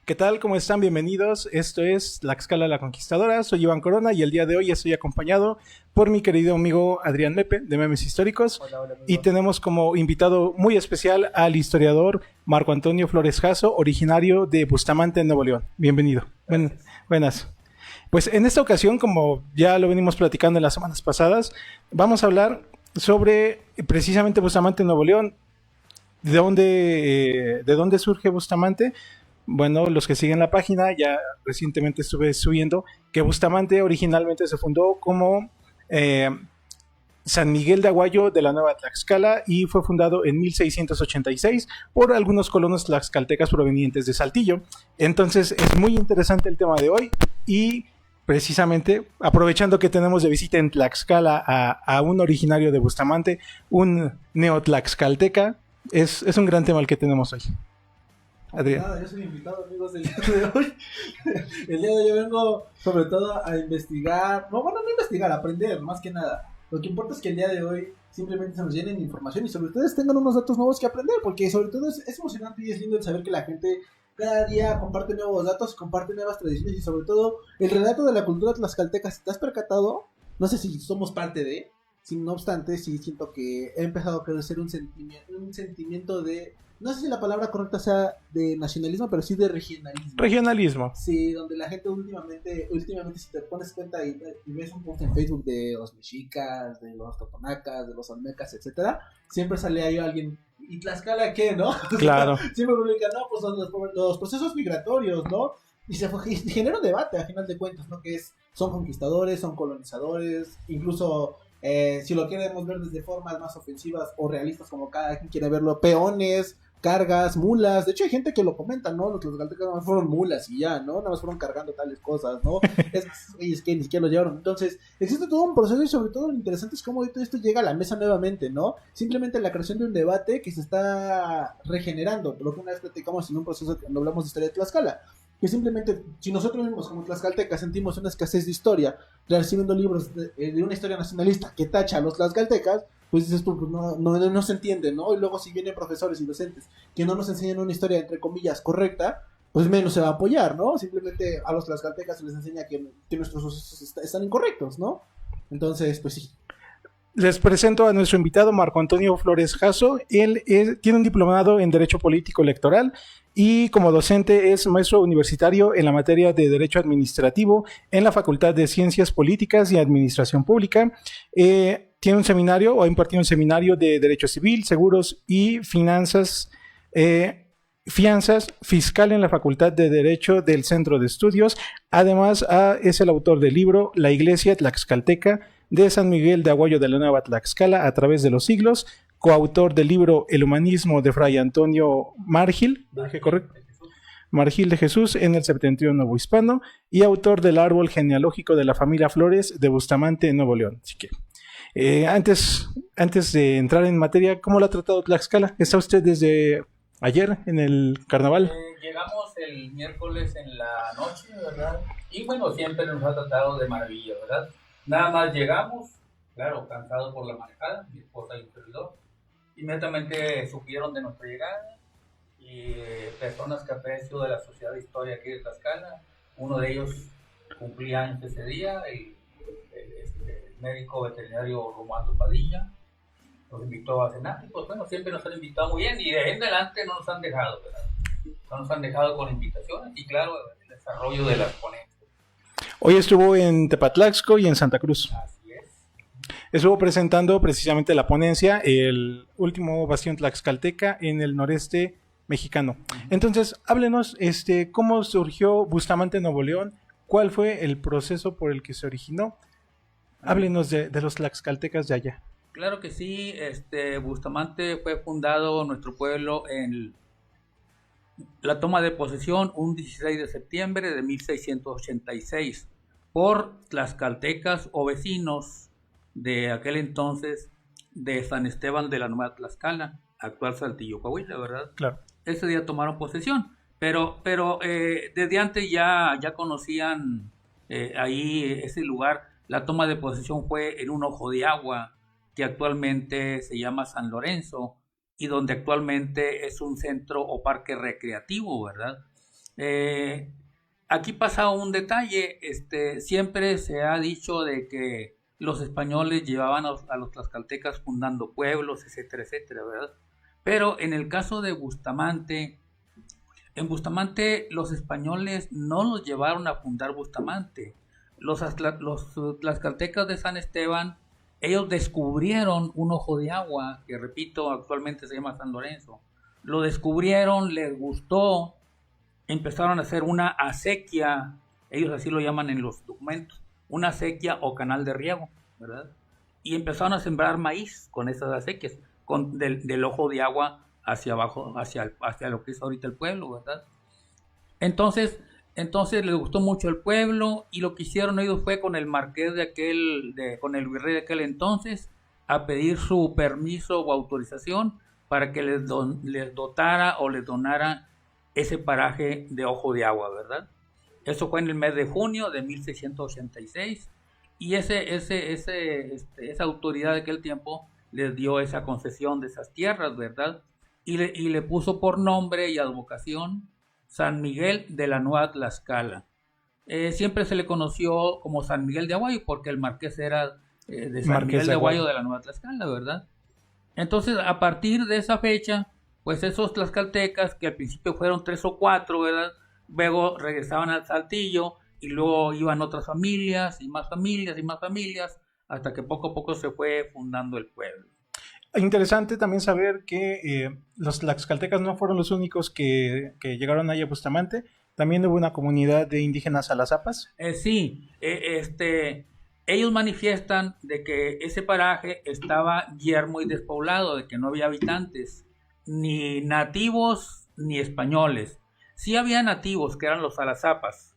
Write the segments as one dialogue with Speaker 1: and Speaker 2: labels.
Speaker 1: ¿Qué tal? ¿Cómo están? Bienvenidos. Esto es Tlaxcala la Conquistadora. Soy Iván Corona y el día de hoy estoy acompañado por mi querido amigo Adrián Lepe de Memes Históricos.
Speaker 2: Hola, hola,
Speaker 1: Y
Speaker 2: amigo.
Speaker 1: tenemos como invitado muy especial al historiador Marco Antonio Flores Jasso, originario de Bustamante, Nuevo León. Bienvenido. Buenas. Pues en esta ocasión, como ya lo venimos platicando en las semanas pasadas, vamos a hablar sobre precisamente Bustamante, Nuevo León. ¿De dónde surge Bustamante? Bueno, los que siguen la página, ya recientemente estuve subiendo que Bustamante originalmente se fundó como San Miguel de Aguayo de la Nueva Tlaxcala y fue fundado en 1686 por algunos colonos tlaxcaltecas provenientes de Saltillo. Entonces es muy interesante el tema de hoy y precisamente aprovechando que tenemos de visita en Tlaxcala a un originario de Bustamante, un neotlaxcalteca, es un gran tema el que tenemos hoy. Adrián.
Speaker 2: Nada, yo soy invitado, amigos, del día de hoy. El día de hoy yo vengo sobre todo a investigar, no investigar, a aprender, más que nada. Lo que importa es que el día de hoy simplemente se nos llenen de información y sobre todo tengan unos datos nuevos que aprender, porque sobre todo es emocionante y es lindo el saber que la gente cada día comparte nuevos datos, comparte nuevas tradiciones y sobre todo el relato de la cultura tlaxcalteca. Si te has percatado, no sé si somos parte de, sin no obstante, sí siento que he empezado a crecer un sentimiento de, no sé si la palabra correcta sea de nacionalismo, pero sí de regionalismo.
Speaker 1: Regionalismo.
Speaker 2: Sí, donde la gente últimamente si te pones cuenta y ves un post en Facebook de los mexicas, de los totonacas, de los olmecas, etcétera, siempre sale ahí alguien, ¿y Tlaxcala qué, no?
Speaker 1: Claro.
Speaker 2: Siempre publican, no, pues son los procesos migratorios, ¿no? Y y genera un debate a final de cuentas, ¿no? Son conquistadores, son colonizadores, incluso si lo queremos ver desde formas más ofensivas o realistas como cada quien quiere verlo, peones, cargas, mulas. De hecho hay gente que lo comenta, ¿no? Los tlaxcaltecas nada más fueron mulas y ya, ¿no? Nada más fueron cargando tales cosas, ¿no? Es que ni siquiera lo llevaron. Entonces existe todo un proceso y sobre todo lo interesante es cómo todo esto llega a la mesa nuevamente, ¿no? Simplemente la creación de un debate que se está regenerando, por lo que una vez platicamos en un proceso cuando hablamos de historia de Tlaxcala, que simplemente, si nosotros mismos como tlaxcaltecas sentimos una escasez de historia, recibiendo libros de una historia nacionalista que tacha a los tlaxcaltecas, pues dices tú, pues no se entiende, ¿no? Y luego si vienen profesores y docentes que no nos enseñan una historia, entre comillas, correcta, pues menos se va a apoyar, ¿no? Simplemente a los tlaxcaltecas se les enseña que nuestros sucesos están incorrectos, ¿no? Entonces, pues sí.
Speaker 1: Les presento a nuestro invitado Marco Antonio Flores Jasso. Él tiene un diplomado en Derecho Político Electoral y como docente es maestro universitario en la materia de Derecho Administrativo en la Facultad de Ciencias Políticas y Administración Pública. Tiene un seminario o ha impartido un seminario de Derecho Civil, Seguros y Fianzas Fiscal en la Facultad de Derecho del Centro de Estudios. Además, es el autor del libro La Iglesia Tlaxcalteca de San Miguel de Aguayo de la Nueva Tlaxcala a través de los siglos, coautor del libro El Humanismo de Fray Antonio Margil, ¿dije correcto? Margil de Jesús en el Septentrión Nuevo Hispano y autor del árbol genealógico de la familia Flores de Bustamante, Nuevo León. Así que, antes de entrar en materia, ¿cómo lo ha tratado Tlaxcala? ¿Está usted desde ayer en el carnaval?
Speaker 3: Llegamos el miércoles en la noche, ¿verdad? Y bueno, siempre nos ha tratado de maravilla, ¿verdad? Nada más llegamos, claro, cansados por la manejada, mi esposa y un servidor. Inmediatamente supieron de nuestra llegada y personas que aprecio de la Sociedad de Historia aquí de Tlaxcala. Uno de ellos cumplía años ese día, el médico veterinario Romualdo Padilla. Nos invitó a cenar y pues bueno, siempre nos han invitado muy bien y de ahí en adelante no nos han dejado, ¿verdad? No nos han dejado con invitaciones y claro, el desarrollo de las ponencias.
Speaker 1: Hoy estuvo en Tepatlaxco y en Santa Cruz.
Speaker 3: Así es.
Speaker 1: Estuvo presentando precisamente la ponencia, el último bastión tlaxcalteca en el noreste mexicano. Entonces, háblenos, ¿cómo surgió Bustamante, Nuevo León? ¿Cuál fue el proceso por el que se originó? Háblenos de los tlaxcaltecas de allá.
Speaker 3: Claro que sí, Bustamante fue fundado nuestro pueblo en la toma de posesión un 16 de septiembre de 1686 por tlaxcaltecas o vecinos de aquel entonces de San Esteban de la Nueva Tlaxcala, actual Saltillo, Coahuila, ¿verdad?
Speaker 1: Claro.
Speaker 3: Ese día tomaron posesión, pero desde antes ya conocían ahí ese lugar. La toma de posesión fue en un ojo de agua que actualmente se llama San Lorenzo y donde actualmente es un centro o parque recreativo, ¿verdad? Eh, Aquí pasa un detalle, siempre se ha dicho de que los españoles llevaban a los tlaxcaltecas fundando pueblos, etcétera, etcétera, ¿verdad? Pero en el caso de Bustamante, en Bustamante los españoles no los llevaron a fundar Bustamante. Los tlaxcaltecas de San Esteban, ellos descubrieron un ojo de agua, que repito, actualmente se llama San Lorenzo. Lo descubrieron, les gustó, empezaron a hacer una acequia, ellos así lo llaman en los documentos, una acequia o canal de riego, ¿verdad? Y empezaron a sembrar maíz con esas acequias, del ojo de agua hacia abajo, hacia lo que es ahorita el pueblo, ¿verdad? Entonces les gustó mucho el pueblo y lo que hicieron ellos fue con el marqués con el virrey de aquel entonces, a pedir su permiso o autorización para que les dotara o les donara ese paraje de ojo de agua, ¿verdad? Eso fue en el mes de junio de 1686 y esa autoridad de aquel tiempo les dio esa concesión de esas tierras, ¿verdad? Y le puso por nombre y advocación San Miguel de la Nueva Tlaxcala. Siempre se le conoció como San Miguel de Aguayo porque el marqués era de San Miguel de Aguayo de la Nueva Tlaxcala, ¿verdad? Entonces, a partir de esa fecha, pues esos tlaxcaltecas, que al principio fueron 3 o 4, ¿verdad? Luego regresaban al Saltillo y luego iban otras familias y más familias y más familias, hasta que poco a poco se fue fundando el pueblo.
Speaker 1: Interesante también saber que los tlaxcaltecas no fueron los únicos que llegaron ahí a Bustamante. También hubo una comunidad de indígenas alazapas.
Speaker 3: Sí, ellos manifiestan de que ese paraje estaba yermo y despoblado, de que no había habitantes, ni nativos ni españoles. Sí había nativos, que eran los alazapas,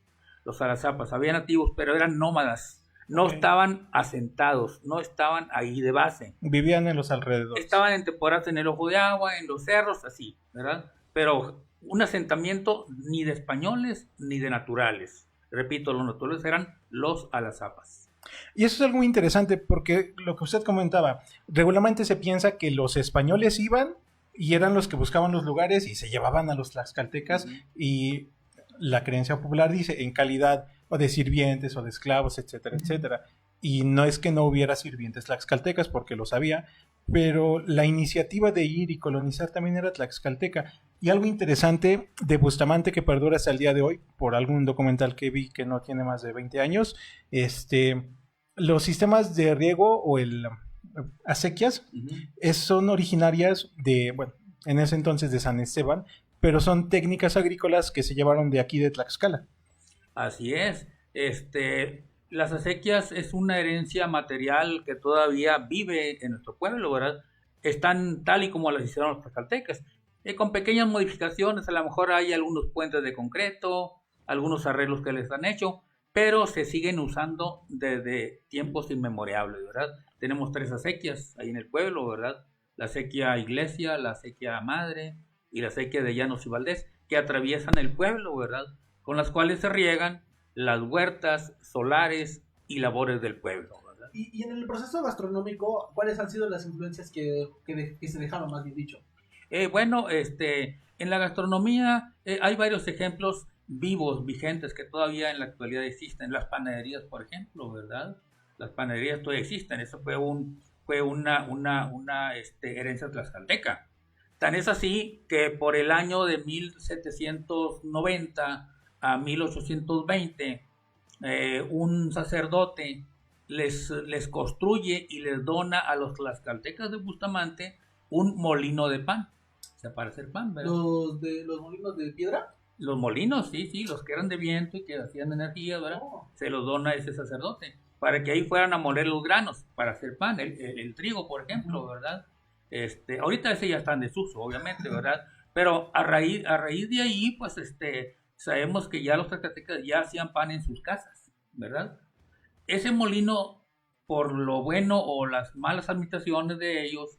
Speaker 3: había nativos, pero eran nómadas. No estaban asentados, no estaban ahí de base.
Speaker 1: Vivían en los alrededores.
Speaker 3: Estaban en temporadas en el ojo de agua, en los cerros, así, ¿verdad? Pero un asentamiento ni de españoles ni de naturales. Repito, los naturales eran los alazapas.
Speaker 1: Y eso es algo muy interesante porque lo que usted comentaba, regularmente se piensa que los españoles iban y eran los que buscaban los lugares y se llevaban a los tlaxcaltecas y la creencia popular dice en calidad o de sirvientes o de esclavos, etcétera, etcétera. Y no es que no hubiera sirvientes tlaxcaltecas porque los había, pero la iniciativa de ir y colonizar también era tlaxcalteca. Y algo interesante de Bustamante que perdura hasta el día de hoy, por algún documental que vi que no tiene más de 20 años, los sistemas de riego o acequias son originarias de, bueno, en ese entonces de San Esteban, pero son técnicas agrícolas que se llevaron de aquí de Tlaxcala.
Speaker 3: Así es. Las acequias es una herencia material que todavía vive en nuestro pueblo, ¿verdad? Están tal y como las hicieron los tlaxcaltecas. Con pequeñas modificaciones, a lo mejor hay algunos puentes de concreto, algunos arreglos que les han hecho, pero se siguen usando desde tiempos inmemorables, ¿verdad? Tenemos 3 acequias ahí en el pueblo, ¿verdad? La acequia Iglesia, la acequia Madre y la acequia de Llanos y Valdés, que atraviesan el pueblo, ¿verdad? Con las cuales se riegan las huertas, solares y labores del pueblo, ¿verdad?
Speaker 2: Y en el proceso gastronómico, ¿cuáles han sido las influencias que se dejaron, más bien dicho?
Speaker 3: Bueno, en la gastronomía hay varios ejemplos vivos, vigentes, que todavía en la actualidad existen. Las panaderías, por ejemplo, ¿verdad? Las panaderías todavía existen. Eso fue una herencia tlaxcalteca. Tan es así que por el año de 1790 a 1820, un sacerdote les construye y les dona a los tlaxcaltecas de Bustamante un molino de pan. O sea, para hacer pan, ¿verdad?
Speaker 2: ¿Los molinos de piedra?
Speaker 3: Los molinos, sí, los que eran de viento y que hacían energía, ¿verdad? Se los dona a ese sacerdote, para que ahí fueran a moler los granos, para hacer pan, el trigo, por ejemplo, ¿verdad? Ahorita ese ya está en desuso, obviamente, ¿verdad? Pero a raíz de ahí, pues, sabemos que ya los tlaxcaltecas ya hacían pan en sus casas, ¿verdad? Ese molino, por lo bueno o las malas administraciones de ellos,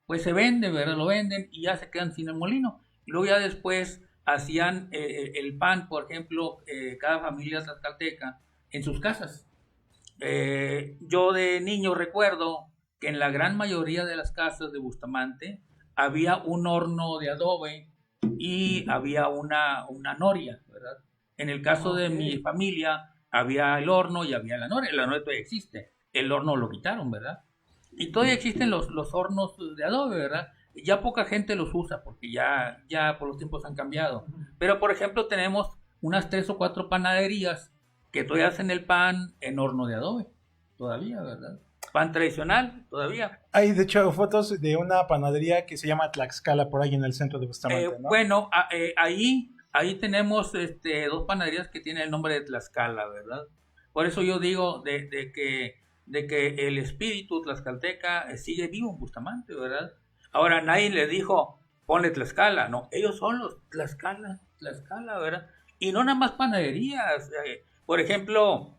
Speaker 3: pues se vende, ¿verdad? Lo venden y ya se quedan sin el molino. Y luego ya después hacían el pan, por ejemplo, cada familia tlaxcalteca en sus casas. Yo de niño recuerdo que en la gran mayoría de las casas de Bustamante había un horno de adobe y había una noria, ¿verdad? En el caso de mi familia, había el horno y había la noria. La noria todavía existe. El horno lo quitaron, ¿verdad? Y todavía existen los hornos de adobe, ¿verdad? Ya poca gente los usa porque ya por los tiempos han cambiado. Pero, por ejemplo, tenemos unas 3 o 4 panaderías que todavía hacen el pan en horno de adobe. Todavía, ¿verdad? Pan tradicional, todavía.
Speaker 1: Hay, de hecho, fotos de una panadería que se llama Tlaxcala, por ahí en el centro de Bustamante, ¿no?
Speaker 3: Bueno, ahí tenemos 2 panaderías que tienen el nombre de Tlaxcala, ¿verdad? Por eso yo digo de que el espíritu tlaxcalteca sigue vivo en Bustamante, ¿verdad? Ahora nadie le dijo, ponle Tlaxcala, no, ellos son los Tlaxcala, ¿verdad? Y no nada más panaderías, por ejemplo,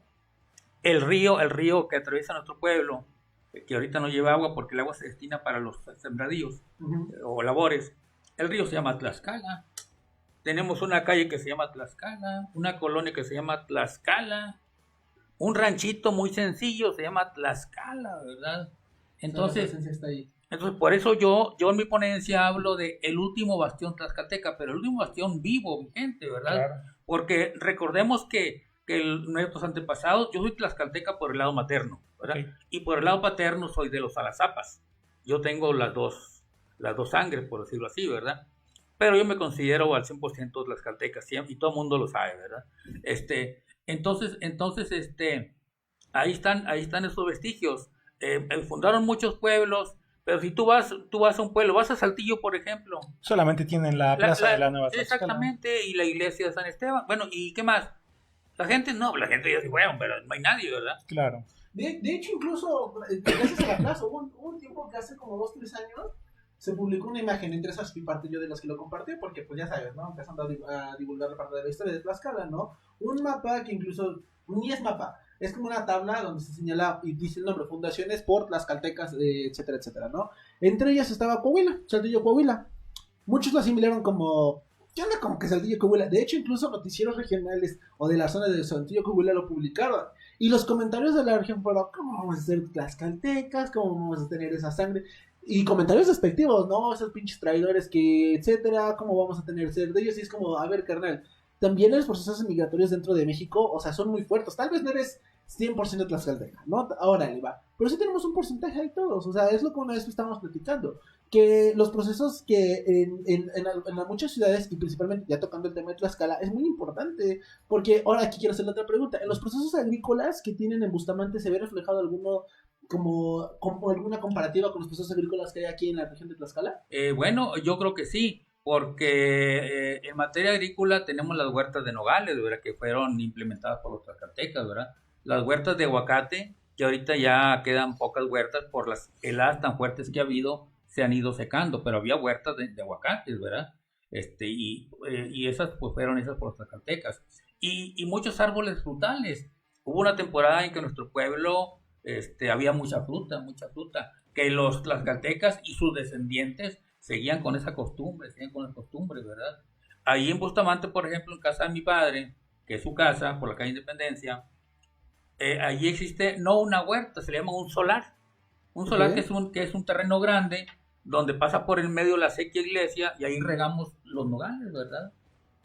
Speaker 3: el río que atraviesa nuestro pueblo, que ahorita no lleva agua porque el agua se destina para los sembradíos o labores, el río se llama Tlaxcala. Tenemos una calle que se llama Tlaxcala, una colonia que se llama Tlaxcala, un ranchito muy sencillo se llama Tlaxcala, ¿verdad? Entonces,
Speaker 2: está ahí.
Speaker 3: entonces por eso yo en mi ponencia hablo de el último bastión tlaxcalteca, pero el último bastión vivo, vigente, ¿verdad?
Speaker 1: Claro.
Speaker 3: Porque recordemos que nuestros antepasados, yo soy tlaxcalteca por el lado materno, ¿verdad?
Speaker 1: Sí.
Speaker 3: Y por el lado paterno soy de los Alazapas. Yo tengo las dos sangres, por decirlo así, ¿verdad? Pero yo me considero al 100% tlaxcalteca, y todo el mundo lo sabe, ¿verdad? Entonces, ahí están esos vestigios. Fundaron muchos pueblos, pero si tú vas a un pueblo, vas a Saltillo, por ejemplo.
Speaker 1: Solamente tienen la plaza de la Nueva Tlaxcala.
Speaker 3: Exactamente, y la iglesia de San Esteban. Bueno, ¿y qué más? La gente ya se fueron, pero no hay nadie, ¿verdad?
Speaker 1: Claro.
Speaker 2: De hecho, incluso, gracias a la plaza, hubo un tiempo que hace como 2-3 años se publicó una imagen, entre esas y parte yo de las que lo compartí, porque pues ya sabes, ¿no? Empezando a divulgar la parte de la historia de Tlaxcala, ¿no? Un mapa que incluso, ni es mapa, es como una tabla donde se señala y dice el nombre, fundaciones por tlaxcaltecas, etcétera, etcétera, ¿no? Entre ellas estaba Coahuila, Saltillo, Coahuila. Muchos lo asimilaron como, ¿qué onda como que Saltillo, Coahuila? De hecho, incluso noticieros regionales o de la zona de Saltillo, Coahuila lo publicaron. Y los comentarios de la región fueron, ¿cómo vamos a ser tlaxcaltecas? ¿Cómo vamos a tener esa sangre? Y comentarios despectivos, ¿no? Esos pinches traidores que, etcétera, ¿cómo vamos a tener ser de ellos? Y es como, a ver, carnal, también los procesos migratorios dentro de México, o sea, son muy fuertes. Tal vez no eres 100% tlaxcalteca, ¿no? Ahora le va. Pero sí tenemos un porcentaje ahí todos, o sea, es lo que una vez estábamos platicando. Que los procesos que en muchas ciudades, y principalmente ya tocando el tema de Tlaxcala, es muy importante. Porque ahora aquí quiero hacer la otra pregunta. ¿En los procesos agrícolas que tienen en Bustamante se ve reflejado alguno como alguna comparativa con los procesos agrícolas que hay aquí en la región de Tlaxcala?
Speaker 3: Bueno, yo creo que sí, porque en materia agrícola tenemos las huertas de nogales, ¿verdad? Que fueron implementadas por los tlaxcaltecas, ¿verdad? Las huertas de aguacate, que ahorita ya quedan pocas huertas por las heladas tan fuertes que ha habido, se han ido secando, pero había huertas de aguacates, ¿verdad? Y esas pues fueron esas por los tlaxcaltecas. Y muchos árboles frutales. Hubo una temporada en que nuestro pueblo había mucha fruta, que los tlaxcaltecas y sus descendientes seguían con esa costumbre, ¿verdad? Ahí en Bustamante, por ejemplo, en casa de mi padre, que es su casa, por la calle Independencia, allí existe no una huerta, se le llama un solar. Un solar que es un terreno grande, donde pasa por el medio la sequía iglesia, y ahí regamos los nogales, ¿verdad?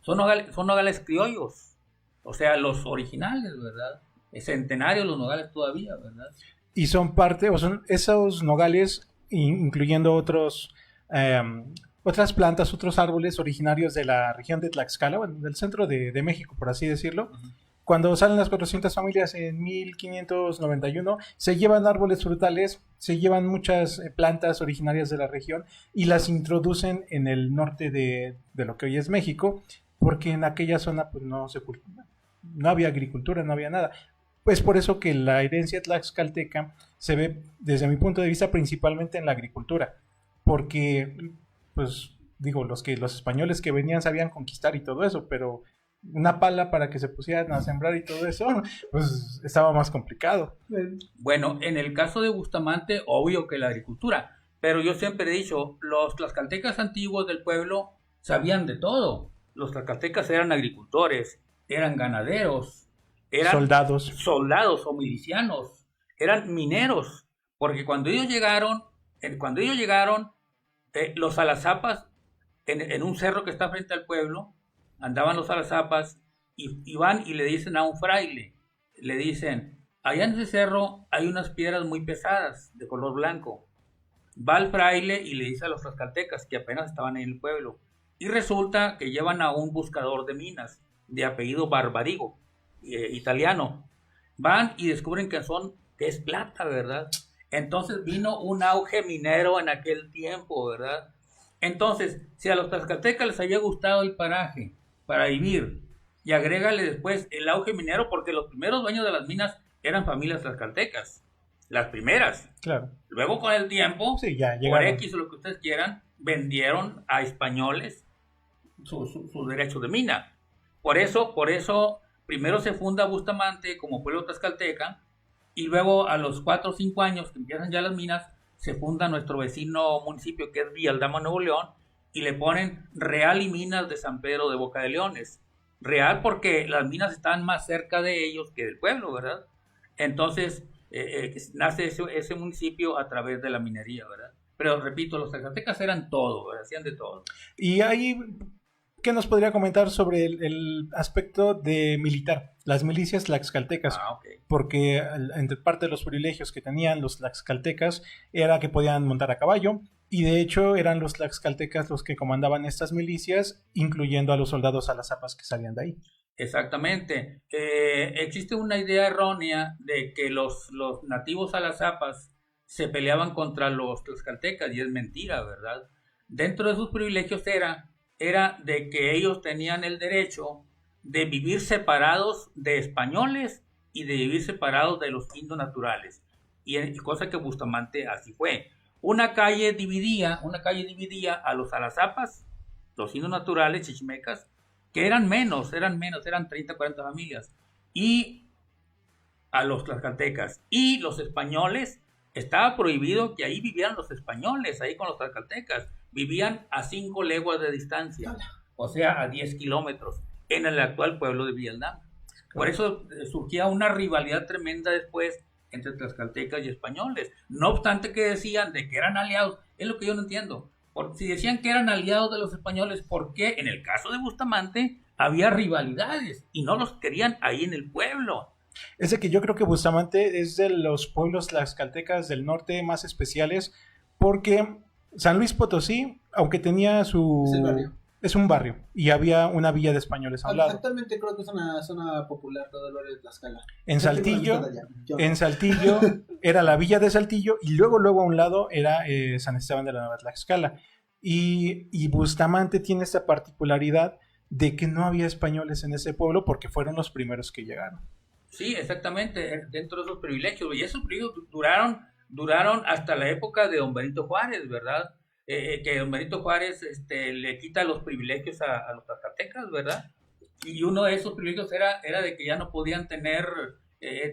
Speaker 3: Son nogales criollos, o sea, los originales, ¿verdad? Centenarios los nogales todavía, ¿verdad?
Speaker 1: Y son parte, o son esos nogales, incluyendo otras plantas, otros árboles originarios de la región de Tlaxcala, bueno, del centro de México, por así decirlo. Uh-huh. Cuando salen las 400 familias en 1591, se llevan árboles frutales, se llevan muchas plantas originarias de la región y las introducen en el norte de lo que hoy es México, porque en aquella zona pues no había agricultura, no había nada. Pues por eso que la herencia tlaxcalteca se ve, desde mi punto de vista, principalmente en la agricultura, porque, pues, digo, los españoles que venían sabían conquistar y todo eso, pero una pala para que se pusieran a sembrar y todo eso, pues estaba más complicado.
Speaker 3: Bueno, en el caso de Bustamante, obvio que la agricultura, pero yo siempre he dicho, los tlaxcaltecas antiguos del pueblo sabían de todo. Los tlaxcaltecas eran agricultores, eran ganaderos, eran soldados o milicianos, eran mineros, porque cuando ellos llegaron, los alazapas en un cerro que está frente al pueblo, andaban los alazapas y van y le dicen a un fraile, le dicen, allá en ese cerro hay unas piedras muy pesadas de color blanco. Va el fraile y le dice a los tlaxcaltecas que apenas estaban en el pueblo. Y resulta que llevan a un buscador de minas de apellido Barbarigo, italiano. Van y descubren que es plata, ¿verdad? Entonces vino un auge minero en aquel tiempo, ¿verdad? Entonces, si a los tlaxcaltecas les había gustado el paraje para vivir, y agrégale después el auge minero, porque los primeros dueños de las minas eran familias tlaxcaltecas, las primeras.
Speaker 1: Claro.
Speaker 3: Luego con el tiempo,
Speaker 1: Sí, ya
Speaker 3: por
Speaker 1: llegaron.
Speaker 3: X o lo que ustedes quieran, vendieron a españoles sus derechos de mina. Por eso, primero se funda Bustamante como pueblo tlaxcalteca, y luego a los 4 o 5 años que empiezan ya las minas, se funda nuestro vecino municipio que es Villaldama, Nuevo León, y le ponen Real y Minas de San Pedro de Boca de Leones. Real porque las minas están más cerca de ellos que del pueblo, ¿verdad? Entonces nace ese municipio a través de la minería, ¿verdad? Pero repito, los tlaxcaltecas eran todo, ¿verdad? Hacían de todo.
Speaker 1: Y ahí, ¿qué nos podría comentar sobre el aspecto de militar? Las milicias tlaxcaltecas.
Speaker 3: Ok.
Speaker 1: Porque entre parte de los privilegios que tenían los tlaxcaltecas era que podían montar a caballo, y de hecho eran los tlaxcaltecas los que comandaban estas milicias, incluyendo a los soldados alazapas que salían de ahí.
Speaker 3: Exactamente. Existe una idea errónea de que los nativos alazapas se peleaban contra los tlaxcaltecas, y es mentira, ¿verdad? Dentro de sus privilegios era de que ellos tenían el derecho de vivir separados de españoles y de vivir separados de los indios naturales, y cosa que Bustamante así fue. Una calle dividía a los alazapas, los indios naturales, chichimecas, que eran 30, 40 familias, y a los tlaxcaltecas. Y los españoles, estaba prohibido que ahí vivieran los españoles, ahí con los tlaxcaltecas. Vivían a 5 leguas de distancia, o sea, a 10 kilómetros, en el actual pueblo de Villaldama. Por eso surgía una rivalidad tremenda después entre tlaxcaltecas y españoles. No obstante que decían de que eran aliados, es lo que yo no entiendo. Si decían que eran aliados de los españoles, ¿por qué en el caso de Bustamante había rivalidades y no los querían ahí en el pueblo?
Speaker 1: Es de que yo creo que Bustamante es de los pueblos tlaxcaltecas del norte más especiales, porque San Luis Potosí, aunque tenía su...
Speaker 2: Es el barrio.
Speaker 1: Es un barrio, y había una villa de españoles a un lado.
Speaker 2: Actualmente creo que es una zona popular todo el barrio de Tlaxcala.
Speaker 1: En Saltillo,
Speaker 2: Yo-
Speaker 1: en Saltillo era la villa de Saltillo, y luego a un lado era San Esteban de la Nueva Tlaxcala. Y Bustamante tiene esta particularidad de que no había españoles en ese pueblo porque fueron los primeros que llegaron.
Speaker 3: Sí, exactamente, dentro de esos privilegios. Y esos privilegios duraron hasta la época de don Benito Juárez, ¿verdad? Que don Benito Juárez le quita los privilegios a los tlaxcaltecas, ¿verdad? Y uno de esos privilegios era de que ya no podían tener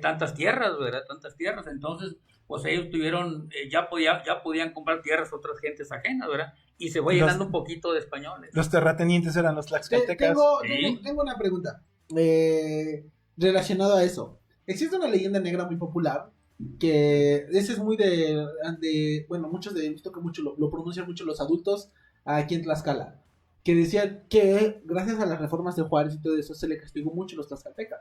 Speaker 3: tantas tierras, ¿verdad? Tantas tierras. Entonces, pues ellos tuvieron, ya podían comprar tierras a otras gentes ajenas, ¿verdad? Y se fue llenando un poquito de españoles.
Speaker 1: Los terratenientes eran los tlaxcaltecas.
Speaker 2: Tengo una pregunta relacionada a eso. Existe una leyenda negra muy popular que ese es muy bueno, muchos he visto que mucho lo pronuncian mucho los adultos aquí en Tlaxcala, que decían que gracias a las reformas de Juárez y todo eso se le castigó mucho a los tlaxcaltecas.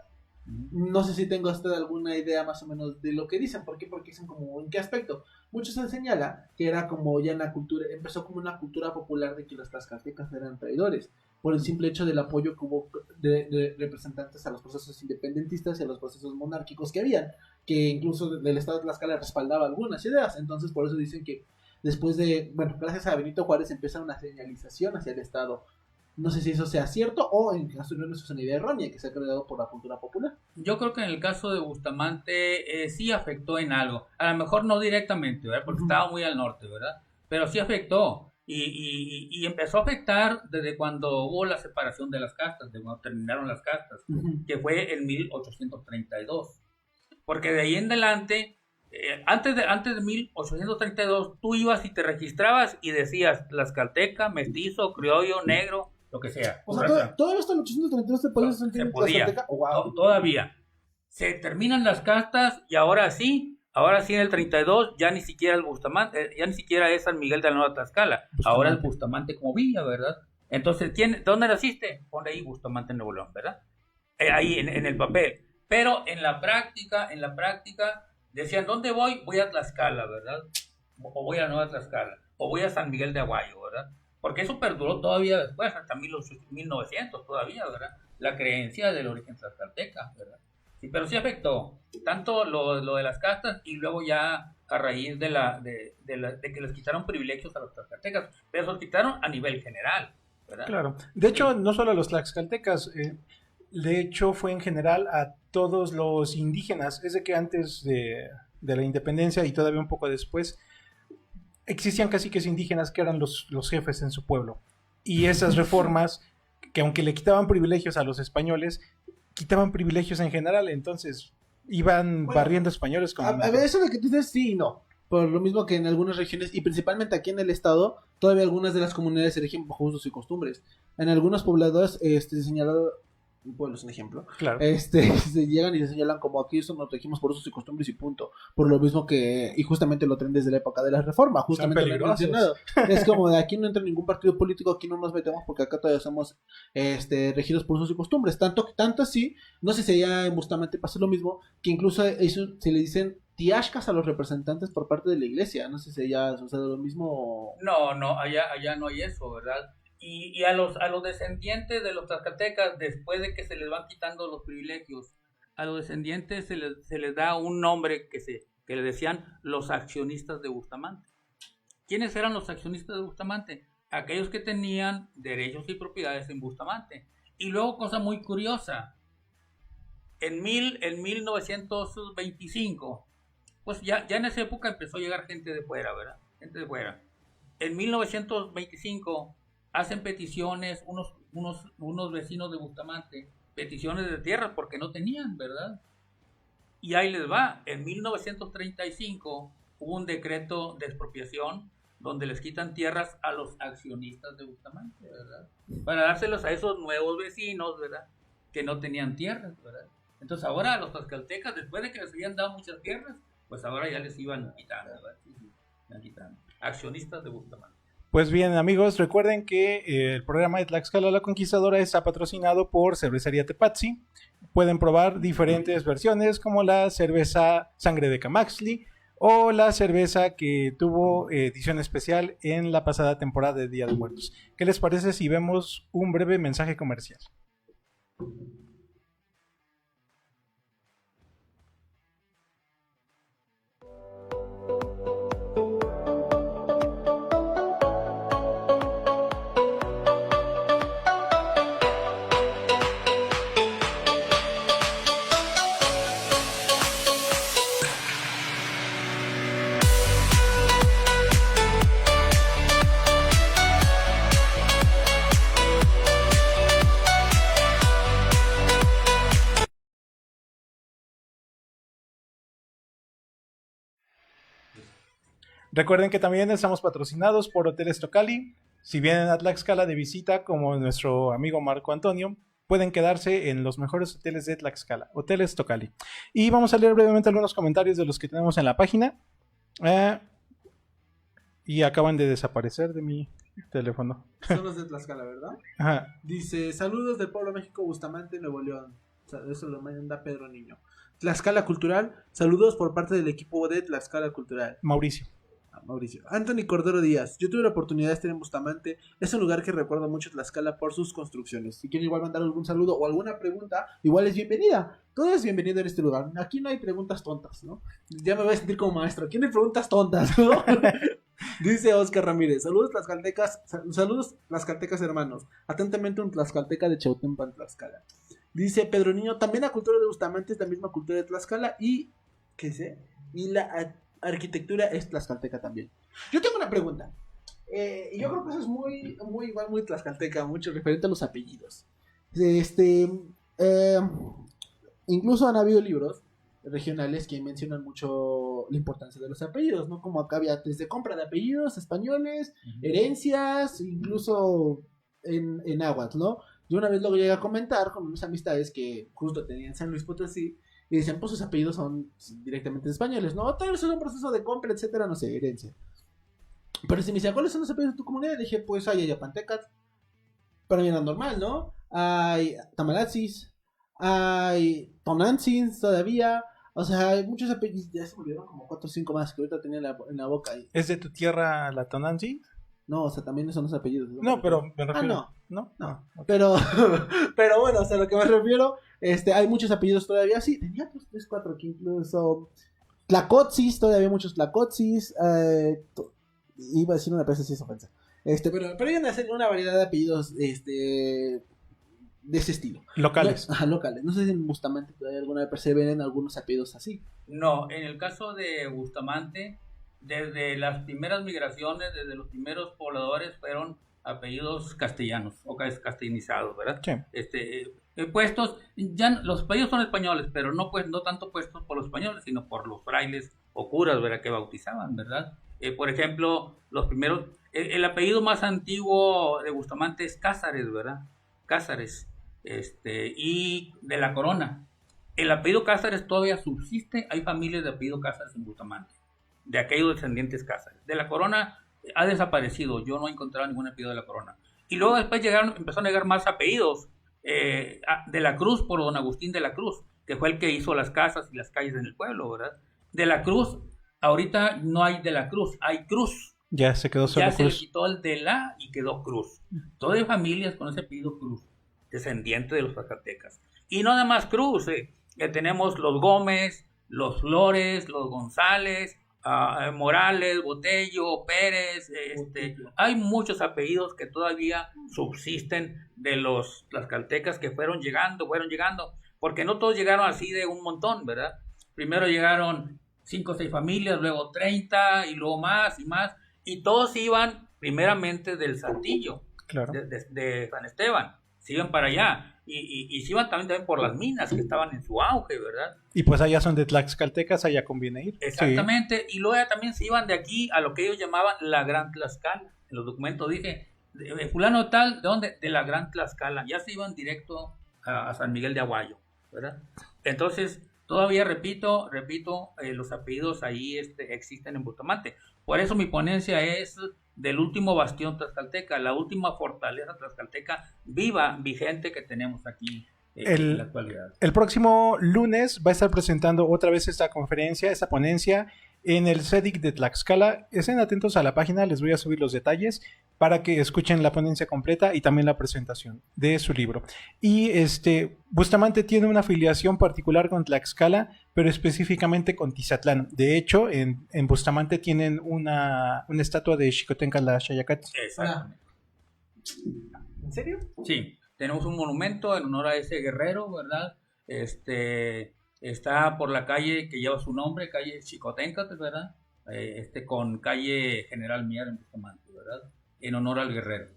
Speaker 2: No sé si tengo usted alguna idea más o menos de lo que dicen. ¿Por qué? Porque dicen como en qué aspecto. Muchos se señala que era como ya en la cultura, empezó como una cultura popular de que los tlaxcaltecas eran traidores por el simple hecho del apoyo que hubo de representantes a los procesos independentistas y a los procesos monárquicos que habían, que incluso del estado de Tlaxcala respaldaba algunas ideas. Entonces por eso dicen que después de, bueno, gracias a Benito Juárez empieza una señalización hacia el estado. No sé si eso sea cierto o en caso de no es una idea errónea que se ha creado por la cultura popular.
Speaker 3: Yo creo que en el caso de Bustamante sí afectó en algo. A lo mejor no directamente, ¿verdad? Porque estaba muy al norte, ¿verdad? Pero sí afectó. Y empezó a afectar desde cuando hubo la separación de las castas, de cuando terminaron las castas, que fue en 1832. Porque de ahí en adelante, antes de 1832, tú ibas y te registrabas y decías tlaxcalteca, mestizo, criollo, negro, lo que sea.
Speaker 2: O sea, todavía hasta el 832 se podía sentir
Speaker 3: se podía.
Speaker 2: Tlaxcalteca. Oh, wow.
Speaker 3: Todavía. Se terminan las castas y ahora sí, Ahora sí, en el 32 ya ni siquiera el Bustamante, ya ni siquiera es San Miguel de la Nueva Tlaxcala. Ahora es Bustamante como villa, ¿verdad? Entonces, ¿dónde naciste? Pone ahí Bustamante, Nuevo León, ¿verdad? Ahí en el papel. Pero en la práctica, decían, ¿dónde voy? Voy a Tlaxcala, ¿verdad? O voy a Nueva Tlaxcala, o voy a San Miguel de Aguayo, ¿verdad? Porque eso perduró todavía después, hasta 1900 todavía, ¿verdad? La creencia del origen tlaxcalteca, ¿verdad? Sí, pero sí afectó tanto lo de las castas y luego ya a raíz de que les quitaron privilegios a los tlaxcaltecas, pero se los quitaron a nivel general, ¿verdad?
Speaker 1: Claro. De hecho,
Speaker 3: Sí.
Speaker 1: no solo a los tlaxcaltecas, de hecho fue en general a todos los indígenas. Es de que antes de la independencia y todavía un poco después, existían caciques indígenas que eran los jefes en su pueblo. Y esas reformas, que aunque le quitaban privilegios a los españoles, quitaban privilegios en general, entonces iban
Speaker 2: Bueno,
Speaker 1: barriendo españoles como...
Speaker 2: A ver, eso de que tú dices sí y no. Por lo mismo que en algunas regiones, y principalmente aquí en el estado, todavía algunas de las comunidades se rigen bajo usos y costumbres. En algunos poblados, señalado, un pueblo es un ejemplo,
Speaker 1: Claro.
Speaker 2: se llegan y se señalan como aquí eso nos regimos por usos y costumbres y punto. Por lo mismo que, y justamente lo traen desde la época de la reforma, justamente lo he
Speaker 1: peligrosos.
Speaker 2: mencionado. Es como de aquí no entra ningún partido político, aquí no nos metemos porque acá todavía somos regidos por usos y costumbres. Tanto así, no sé si allá en Bustamante pasa lo mismo, que incluso eso, se le dicen tiashcas a los representantes por parte de la iglesia. No sé si allá sucede lo mismo.
Speaker 3: No, allá no hay eso, ¿verdad? Y a los descendientes de los tlaxcaltecas, después de que se les van quitando los privilegios, a los descendientes se les da un nombre que le decían los accionistas de Bustamante. ¿Quiénes eran los accionistas de Bustamante? Aquellos que tenían derechos y propiedades en Bustamante. Y luego, cosa muy curiosa, en 1925, pues ya en esa época empezó a llegar gente de fuera, ¿verdad? Gente de fuera. En 1925 hacen peticiones unos vecinos de Bustamante, peticiones de tierras porque no tenían, ¿verdad? Y ahí les va. En 1935 hubo un decreto de expropiación donde les quitan tierras a los accionistas de Bustamante, ¿verdad? Para dárselos a esos nuevos vecinos, ¿verdad? Que no tenían tierras, ¿verdad? Entonces ahora a los tlaxcaltecas, después de que les habían dado muchas tierras, pues ahora ya les iban quitando, ¿verdad? Sí, iban quitando. Accionistas de Bustamante.
Speaker 1: Pues bien, amigos, recuerden que el programa de Tlaxcala la Conquistadora está patrocinado por Cervecería Tepazzi. Pueden probar diferentes versiones como la cerveza Sangre de Camaxtli o la cerveza que tuvo edición especial en la pasada temporada de Día de Muertos. ¿Qué les parece si vemos un breve mensaje comercial? Recuerden que también estamos patrocinados por Hoteles Tocali. Si vienen a Tlaxcala de visita, como nuestro amigo Marco Antonio, pueden quedarse en los mejores hoteles de Tlaxcala, Hoteles Tocali. Y vamos a leer brevemente algunos comentarios de los que tenemos en la página. Y acaban de desaparecer de mi teléfono.
Speaker 2: Son los de Tlaxcala, ¿verdad?
Speaker 1: Ajá.
Speaker 2: Dice, saludos del pueblo México, Bustamante, Nuevo León. Eso lo manda Pedro Niño. Tlaxcala Cultural, saludos por parte del equipo de Tlaxcala Cultural.
Speaker 1: Mauricio.
Speaker 2: Mauricio. Anthony Cordero Díaz. Yo tuve la oportunidad de estar en Bustamante. Es un lugar que recuerdo mucho Tlaxcala por sus construcciones. Si quieren igual mandar algún saludo o alguna pregunta, igual es bienvenida. Todo es bienvenido en este lugar. Aquí no hay preguntas tontas, ¿no? Ya me voy a sentir como maestro. Aquí no hay preguntas tontas, ¿no? Dice Oscar Ramírez. Saludos tlaxcaltecas. Saludos tlaxcaltecas hermanos. Atentamente un tlaxcalteca de Chautempan, Tlaxcala. Dice Pedro Niño. También la cultura de Bustamante es la misma cultura de Tlaxcala y... ¿qué sé? Y la... arquitectura es tlaxcalteca también. Yo tengo una pregunta. Yo creo que eso es muy tlaxcalteca, mucho referente a los apellidos. Incluso han habido libros regionales que mencionan mucho la importancia de los apellidos, ¿no? Como acá había desde compra de apellidos españoles, herencias, incluso en náhuatl, ¿no? Yo una vez lo llegué a comentar con unas amistades que justo tenían San Luis Potosí y decían, pues sus apellidos son directamente españoles, ¿no? Tal vez es un proceso de compra, etcétera, no sé, herencia. Pero si me decía, ¿cuáles son los apellidos de tu comunidad? Dije, pues hay ayapantecas. Para mí era normal, ¿no? Hay tamalazis, hay tonantzins todavía. O sea, hay muchos apellidos. Ya se me olvidaron como 4 o 5 más que ahorita tenía en la boca.
Speaker 1: ¿Es de tu tierra la Tonanzi?
Speaker 2: No, o sea, también son los apellidos.
Speaker 1: No, pero me refiero...
Speaker 2: no.
Speaker 1: ¿No? Ok.
Speaker 2: Pero, pero bueno, o sea, a lo que me refiero, hay muchos apellidos todavía. Sí, tenía otros 3, 4 aquí incluso. Tlacotsis, todavía muchos Tlacotsis. Iba a decir una vez así es ofensa. Pero hay una variedad de apellidos de ese estilo.
Speaker 1: Locales.
Speaker 2: No, ajá, locales. No sé si en Bustamante todavía alguna vez perseveren algunos apellidos así.
Speaker 3: No, en el caso de Bustamante, desde las primeras migraciones, desde los primeros pobladores, fueron apellidos castellanos o castellanizados, ¿verdad?
Speaker 1: Sí.
Speaker 3: Puestos, ya los apellidos son españoles, pero no, pues, no tanto puestos por los españoles, sino por los frailes o curas, ¿verdad? Que bautizaban, ¿verdad? Por ejemplo, los primeros, el apellido más antiguo de Bustamante es Cázares, ¿verdad? Cázares, y de la Corona. El apellido Cázares todavía subsiste, hay familias de apellido Cázares en Bustamante, de aquellos descendientes Cázares. De la Corona ha desaparecido, yo no he encontrado ningún apellido de la Corona. Y luego después empezaron a llegar más apellidos, de la Cruz por don Agustín de la Cruz, que fue el que hizo las casas y las calles en el pueblo, ¿verdad? De la Cruz, ahorita no hay de la Cruz, hay Cruz.
Speaker 1: Ya se quedó solo
Speaker 3: ya
Speaker 1: Cruz.
Speaker 3: Se le quitó el de la y quedó Cruz. Todas hay familias con ese apellido Cruz, descendiente de los Zacatecas. Y no nada más Cruz, tenemos los Gómez, los Flores, los González, Morales, Botello, Pérez, hay muchos apellidos que todavía subsisten de los tlaxcaltecas que fueron llegando, porque no todos llegaron así de un montón, ¿verdad? Primero llegaron 5 o 6 familias, luego 30 y luego más y más, y todos iban primeramente del Saltillo,
Speaker 1: claro,
Speaker 3: de San Esteban, se iban para allá. Y se iban también por las minas que estaban en su auge, ¿verdad?
Speaker 1: Y pues allá son de tlaxcaltecas, allá conviene ir.
Speaker 3: Exactamente, sí. Y luego también se iban de aquí a lo que ellos llamaban la Gran Tlaxcala. En los documentos dije, fulano tal, ¿de dónde? De la Gran Tlaxcala. Ya se iban directo a San Miguel de Aguayo, ¿verdad? Entonces, todavía repito, los apellidos ahí existen en Bustamante. Por eso mi ponencia es del último bastión tlaxcalteca, la última fortaleza tlaxcalteca viva, vigente que tenemos aquí en la actualidad.
Speaker 1: El próximo lunes va a estar presentando otra vez esta conferencia, esta ponencia en el CEDIC de Tlaxcala. Estén atentos a la página, les voy a subir los detalles para que escuchen la ponencia completa y también la presentación de su libro. Y Bustamante tiene una afiliación particular con Tlaxcala, pero específicamente con Tizatlán. De hecho, en Bustamante tienen una estatua de Xicotenca la Xayacatl.
Speaker 3: Exactamente.
Speaker 2: ¿En serio?
Speaker 3: Sí, tenemos un monumento en honor a ese guerrero, ¿verdad? Está por la calle que lleva su nombre, calle Xicotenca, ¿verdad? Con calle General Mier en Bustamante, ¿verdad? En honor al guerrero.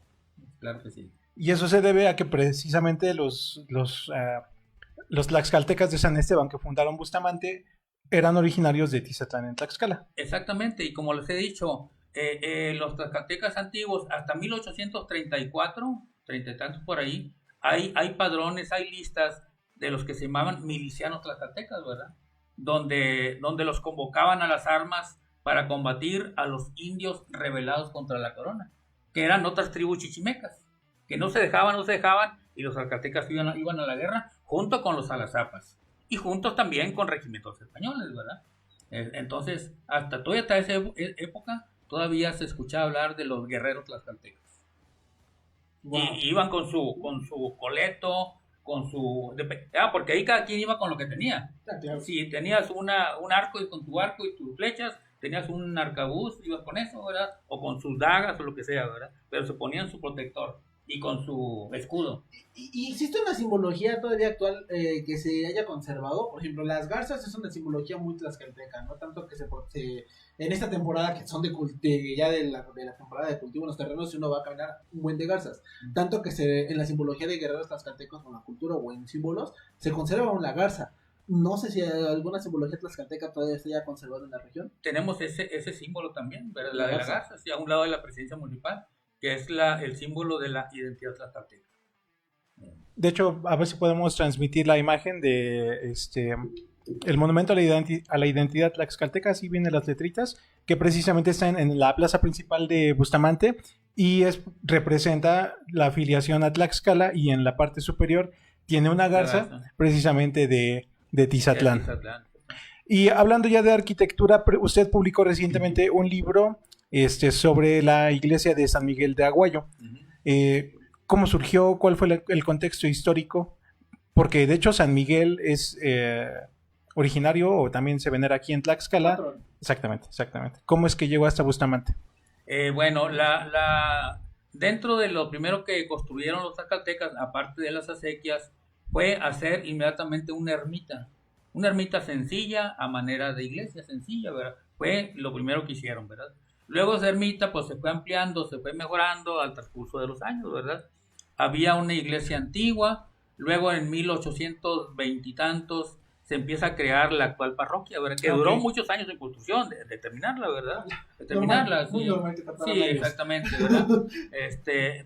Speaker 3: Claro que sí.
Speaker 1: Y eso se debe a que precisamente los tlaxcaltecas de San Esteban que fundaron Bustamante eran originarios de Tizatlán en Tlaxcala.
Speaker 3: Exactamente, y como les he dicho, los tlaxcaltecas antiguos, hasta 1834, 30 y tantos por ahí, hay padrones, hay listas de los que se llamaban milicianos tlaxcaltecas, ¿verdad? Donde los convocaban a las armas para combatir a los indios rebelados contra la corona, que eran otras tribus chichimecas, que no se dejaban, y los tlaxcaltecas iban a la guerra junto con los alazapas, y juntos también con regimientos españoles, ¿verdad? Entonces, todavía hasta esa época, todavía se escuchaba hablar de los guerreros tlaxcaltecas. Wow. Y iban con su coleto, porque ahí cada quien iba con lo que tenía.
Speaker 2: Claro.
Speaker 3: Si tenías un arco y con tu arco y tus flechas, tenías un arcabuz, ibas con eso, ¿verdad? O con sus dagas o lo que sea, ¿verdad? Pero se ponían su protector y con su escudo.
Speaker 2: ¿Y existe una simbología todavía actual que se haya conservado? Por ejemplo, las garzas es una simbología muy tlaxcalteca, ¿no? Tanto que en esta temporada que son ya de la temporada de cultivo en los terrenos, uno va a caminar un buen de garzas. Tanto que en la simbología de guerreros tlaxcaltecos con la cultura o en símbolos, se conserva aún la garza. No sé si alguna simbología tlaxcalteca todavía se haya conservado en la región.
Speaker 3: Tenemos ese símbolo también, ¿verdad? La de la garza, sí, a un lado de la presidencia municipal, que es el símbolo de la identidad tlaxcalteca.
Speaker 1: De hecho, a ver si podemos transmitir la imagen de El monumento a la identidad tlaxcalteca, así vienen las letritas, que precisamente está en la plaza principal de Bustamante y representa la afiliación a Tlaxcala, y en la parte superior tiene una garza precisamente de Tizatlán. Y hablando ya de arquitectura, usted publicó recientemente un libro sobre la iglesia de San Miguel de Aguayo. ¿Cómo surgió? ¿Cuál fue el contexto histórico? Porque de hecho San Miguel es originario, o también se venera aquí en Tlaxcala. Exactamente. ¿Cómo es que llegó hasta Bustamante?
Speaker 3: Bueno, dentro de lo primero que construyeron los tlaxcaltecas, aparte de las acequias, fue hacer inmediatamente una ermita sencilla, a manera de iglesia sencilla, ¿verdad? Fue lo primero que hicieron, ¿verdad? Luego esa ermita pues se fue ampliando, se fue mejorando al transcurso de los años, ¿verdad? Había una iglesia antigua, luego en 1820 y tantos se empieza a crear la actual parroquia, ¿verdad? Que duró muchos años en construcción, de terminarla, ¿verdad? De terminarla,
Speaker 2: muy normal que
Speaker 3: sí, exactamente, ¿verdad?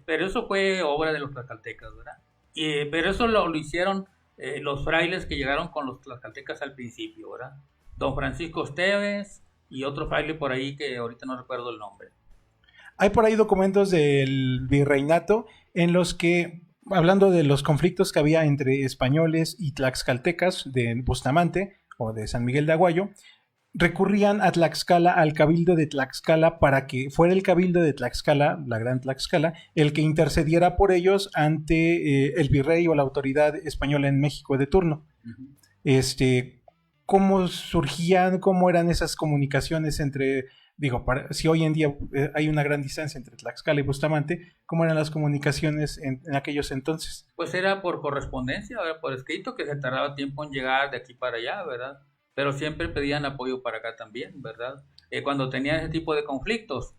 Speaker 3: Pero eso fue obra de los tlaxcaltecas, ¿verdad? Pero eso lo hicieron los frailes que llegaron con los tlaxcaltecas al principio, ¿verdad? Don Francisco Esteves y otro fraile por ahí que ahorita no recuerdo el nombre.
Speaker 1: Hay por ahí documentos del virreinato en los que, hablando de los conflictos que había entre españoles y tlaxcaltecas de Bustamante o de San Miguel de Aguayo, recurrían a Tlaxcala, al cabildo de Tlaxcala, para que fuera el cabildo de Tlaxcala, la gran Tlaxcala, el que intercediera por ellos ante el virrey o la autoridad española en México de turno. Uh-huh. ¿Cómo surgían, cómo eran esas comunicaciones entre, si hoy en día hay una gran distancia entre Tlaxcala y Bustamante, cómo eran las comunicaciones en aquellos entonces?
Speaker 3: Pues era por correspondencia, ¿verdad? Por escrito, que se tardaba tiempo en llegar de aquí para allá, ¿verdad? Pero siempre pedían apoyo para acá también, ¿verdad? Cuando tenían ese tipo de conflictos.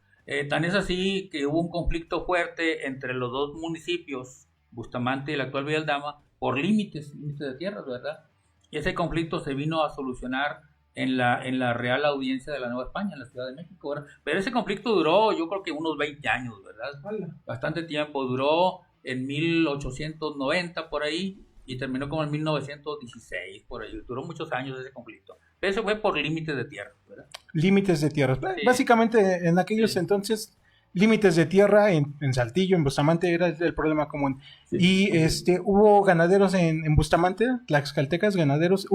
Speaker 3: Tan es así que hubo un conflicto fuerte entre los dos municipios, Bustamante y la actual Villaldama, por límites de tierras, ¿verdad? Y ese conflicto se vino a solucionar en la Real Audiencia de la Nueva España, en la Ciudad de México, ¿verdad? Pero ese conflicto duró, yo creo que unos 20 años, ¿verdad? Bastante tiempo, duró en 1890 por ahí, y terminó como en 1916, por ahí. Duró muchos años ese conflicto. Pero eso fue por límites de tierra, ¿verdad?
Speaker 1: Límites de tierra. Sí. Básicamente, en aquellos entonces, límites de tierra en Saltillo, en Bustamante, era el problema común. Sí. Y hubo ganaderos en Bustamante, tlaxcaltecas, ganaderos.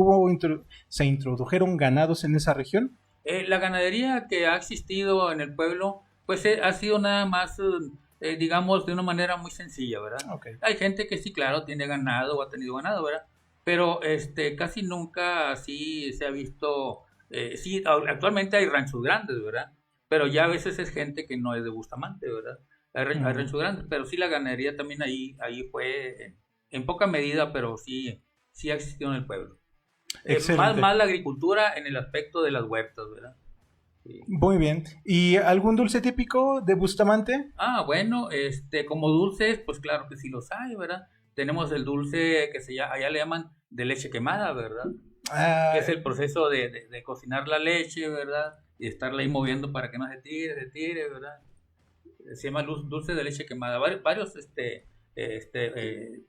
Speaker 1: ¿Se introdujeron ganados en esa región?
Speaker 3: La ganadería que ha existido en el pueblo, pues ha sido nada más... digamos, de una manera muy sencilla, ¿verdad? Okay. Hay gente que sí, claro, tiene ganado o ha tenido ganado, ¿verdad? Pero casi nunca así se ha visto, sí, actualmente hay ranchos grandes, ¿verdad? Pero ya a veces es gente que no es de Bustamante, ¿verdad? Hay ranchos grandes, pero sí la ganadería también ahí fue en poca medida, pero sí ha existido en el pueblo. Más la agricultura en el aspecto de las huertas, ¿verdad?
Speaker 1: Sí. Muy bien. ¿Y algún dulce típico de Bustamante?
Speaker 3: Bueno, como dulces, pues claro que sí los hay, ¿verdad? Tenemos el dulce que allá le llaman de leche quemada, ¿verdad? Que es el proceso de cocinar la leche, ¿verdad? Y estarla ahí moviendo para que no se tire, ¿verdad? Se llama dulce de leche quemada. Varios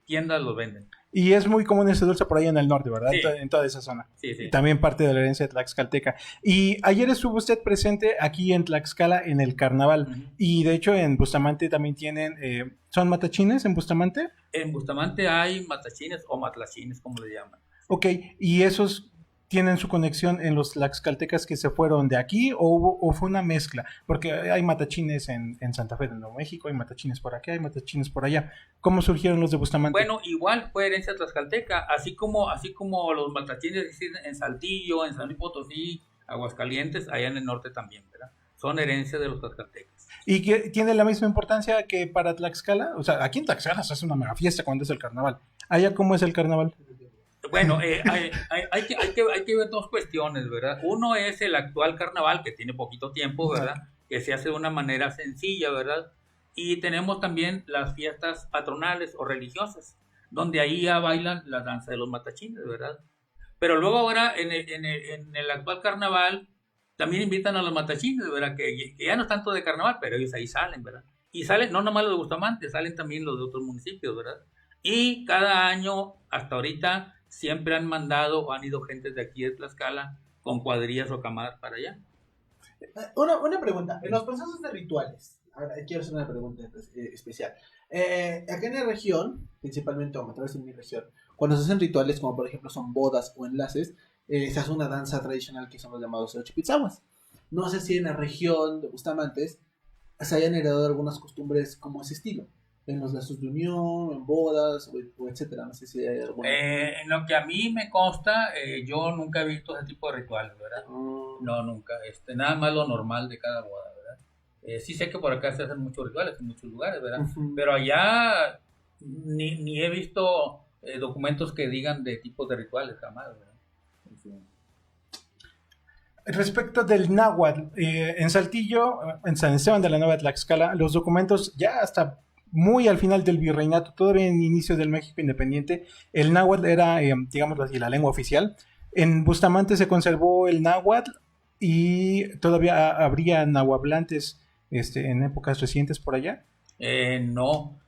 Speaker 3: tiendas lo venden.
Speaker 1: Y es muy común ese dulce por ahí en el norte, ¿verdad? Sí. En toda esa zona.
Speaker 3: Sí.
Speaker 1: Y también parte de la herencia tlaxcalteca. Y ayer estuvo usted presente aquí en Tlaxcala en el carnaval. Uh-huh. Y de hecho en Bustamante también tienen... ¿Son matachines en Bustamante?
Speaker 3: En Bustamante hay matachines o matlachines, como le llaman.
Speaker 1: Ok, ¿y esos tienen su conexión en los tlaxcaltecas que se fueron de aquí o fue una mezcla? Porque hay matachines en Santa Fe de Nuevo México, hay matachines por aquí, hay matachines por allá. ¿Cómo surgieron los de Bustamante?
Speaker 3: Bueno, igual fue herencia tlaxcalteca, así como los matachines existen en Saltillo, en San Luis Potosí, Aguascalientes, allá en el norte también, ¿verdad? Son herencia de los tlaxcaltecas.
Speaker 1: ¿Y que tiene la misma importancia que para Tlaxcala? O sea, aquí en Tlaxcala se hace una mega fiesta cuando es el carnaval. ¿Allá cómo es el carnaval?
Speaker 3: Bueno, hay que ver dos cuestiones, ¿verdad? Uno es el actual carnaval, que tiene poquito tiempo, ¿verdad? Que se hace de una manera sencilla, ¿verdad? Y tenemos también las fiestas patronales o religiosas, donde ahí ya bailan la danza de los matachines, ¿verdad? Pero luego ahora, en el actual carnaval, también invitan a los matachines, ¿verdad? Que ya no es tanto de carnaval, pero ellos ahí salen, ¿verdad? Y salen, no nomás los de Bustamante, salen también los de otros municipios, ¿verdad? Y cada año, hasta ahorita, siempre han mandado o han ido gentes de aquí de Tlaxcala con cuadrillas o camadas para allá.
Speaker 2: Una pregunta, en los procesos de rituales, ahora quiero hacer una pregunta especial. Acá en la región, principalmente, o a través de mi región, cuando se hacen rituales, como por ejemplo son bodas o enlaces, se hace una danza tradicional que son los llamados Xochipitzahuas. No sé si en la región de Bustamantes se hayan heredado algunas costumbres como ese estilo, en los lazos de unión, en bodas, o etcétera. No sé si hay alguna.
Speaker 3: En lo que a mí me consta, yo nunca he visto ese tipo de rituales, ¿verdad? No, nunca. Nada más lo normal de cada boda, ¿verdad? Sí sé que por acá se hacen muchos rituales en muchos lugares, ¿verdad?
Speaker 2: Uh-huh.
Speaker 3: Pero allá ni he visto documentos que digan de tipos de rituales, jamás, ¿verdad? Sí.
Speaker 1: Respecto del náhuatl, en Saltillo, en San Esteban de la Nueva Tlaxcala, los documentos ya hasta muy al final del virreinato, todavía en inicio del México independiente, el náhuatl era, digamos así, la lengua oficial. En Bustamante se conservó el náhuatl y todavía habría nahuablantes en épocas recientes por allá.
Speaker 3: No,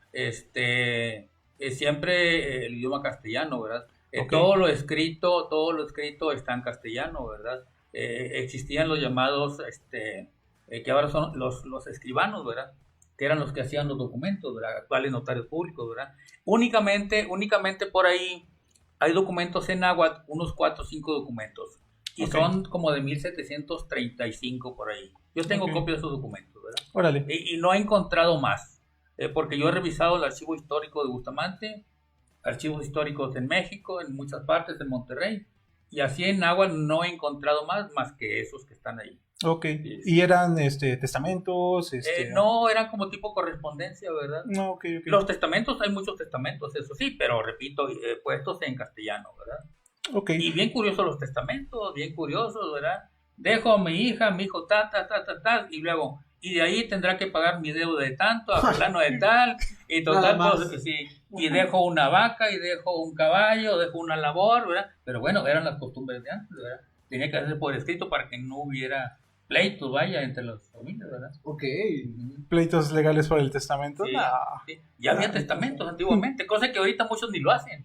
Speaker 3: siempre el idioma castellano, ¿verdad?
Speaker 1: Okay.
Speaker 3: Todo lo escrito está en castellano, ¿verdad? Existían los llamados, que ahora son los escribanos, ¿verdad? Que eran los que hacían los documentos, ¿verdad? Actuales notarios públicos, ¿verdad? Únicamente por ahí hay documentos en náhuatl, unos 4 o 5 documentos, y okay, son como de 1735 por ahí. Yo tengo
Speaker 1: okay,
Speaker 3: copias de esos documentos, ¿verdad?
Speaker 1: Órale.
Speaker 3: Y no he encontrado más, porque yo he revisado el archivo histórico de Bustamante, archivos históricos en México, en muchas partes, en Monterrey, y así en náhuatl no he encontrado más que esos que están ahí.
Speaker 1: Ok, ¿y eran testamentos?
Speaker 3: No, eran como tipo correspondencia, ¿verdad?
Speaker 1: No, okay.
Speaker 3: Los testamentos, hay muchos testamentos, eso sí, pero repito, puestos en castellano, ¿verdad?
Speaker 1: Okay.
Speaker 3: Y bien curiosos los testamentos, bien curiosos, ¿verdad? Dejo a mi hija, mi hijo, y luego, y de ahí tendrá que pagar mi deuda de tanto, a fulano de tal, y total, pues, sí, y dejo una vaca, y dejo un caballo, dejo una labor, ¿verdad? Pero bueno, eran las costumbres de antes, ¿verdad? Tenía que hacerse por escrito para que no hubiera pleitos, vaya, entre las familias, ¿verdad?
Speaker 2: Ok.
Speaker 1: ¿Pleitos legales por el testamento?
Speaker 3: Sí,
Speaker 1: No.
Speaker 3: sí. Ya había testamentos antiguamente, cosa que ahorita muchos ni lo hacen.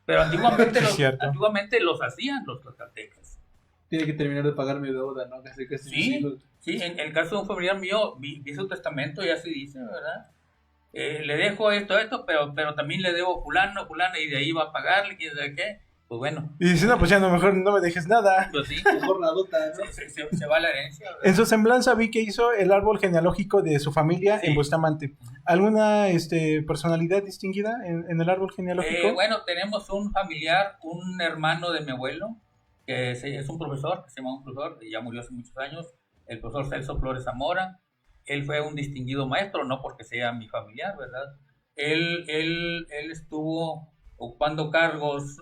Speaker 3: Pero antiguamente los hacían los tlaxcaltecas.
Speaker 2: Tiene que terminar de pagar mi deuda, ¿no? Casi.
Speaker 3: Sí, en el caso de un familiar mío, vi su testamento y así dice, ¿verdad? Le dejo esto, pero también le debo fulano, y de ahí va a pagarle, quién sabe qué. Pues bueno.
Speaker 1: Y dice, no, pues ya no, mejor no me dejes nada.
Speaker 3: Pues sí,
Speaker 2: mejor la dota, ¿no?
Speaker 3: Se va la herencia, ¿verdad?
Speaker 1: En su semblanza vi que hizo el árbol genealógico de su familia, sí, en Bustamante. ¿Alguna personalidad distinguida en el árbol genealógico?
Speaker 3: Bueno, tenemos un familiar, un hermano de mi abuelo, que es un profesor, que se llama un profesor, ya murió hace muchos años, el profesor Celso Flores Zamora. Él fue un distinguido maestro, no porque sea mi familiar, ¿verdad? Él estuvo ocupando cargos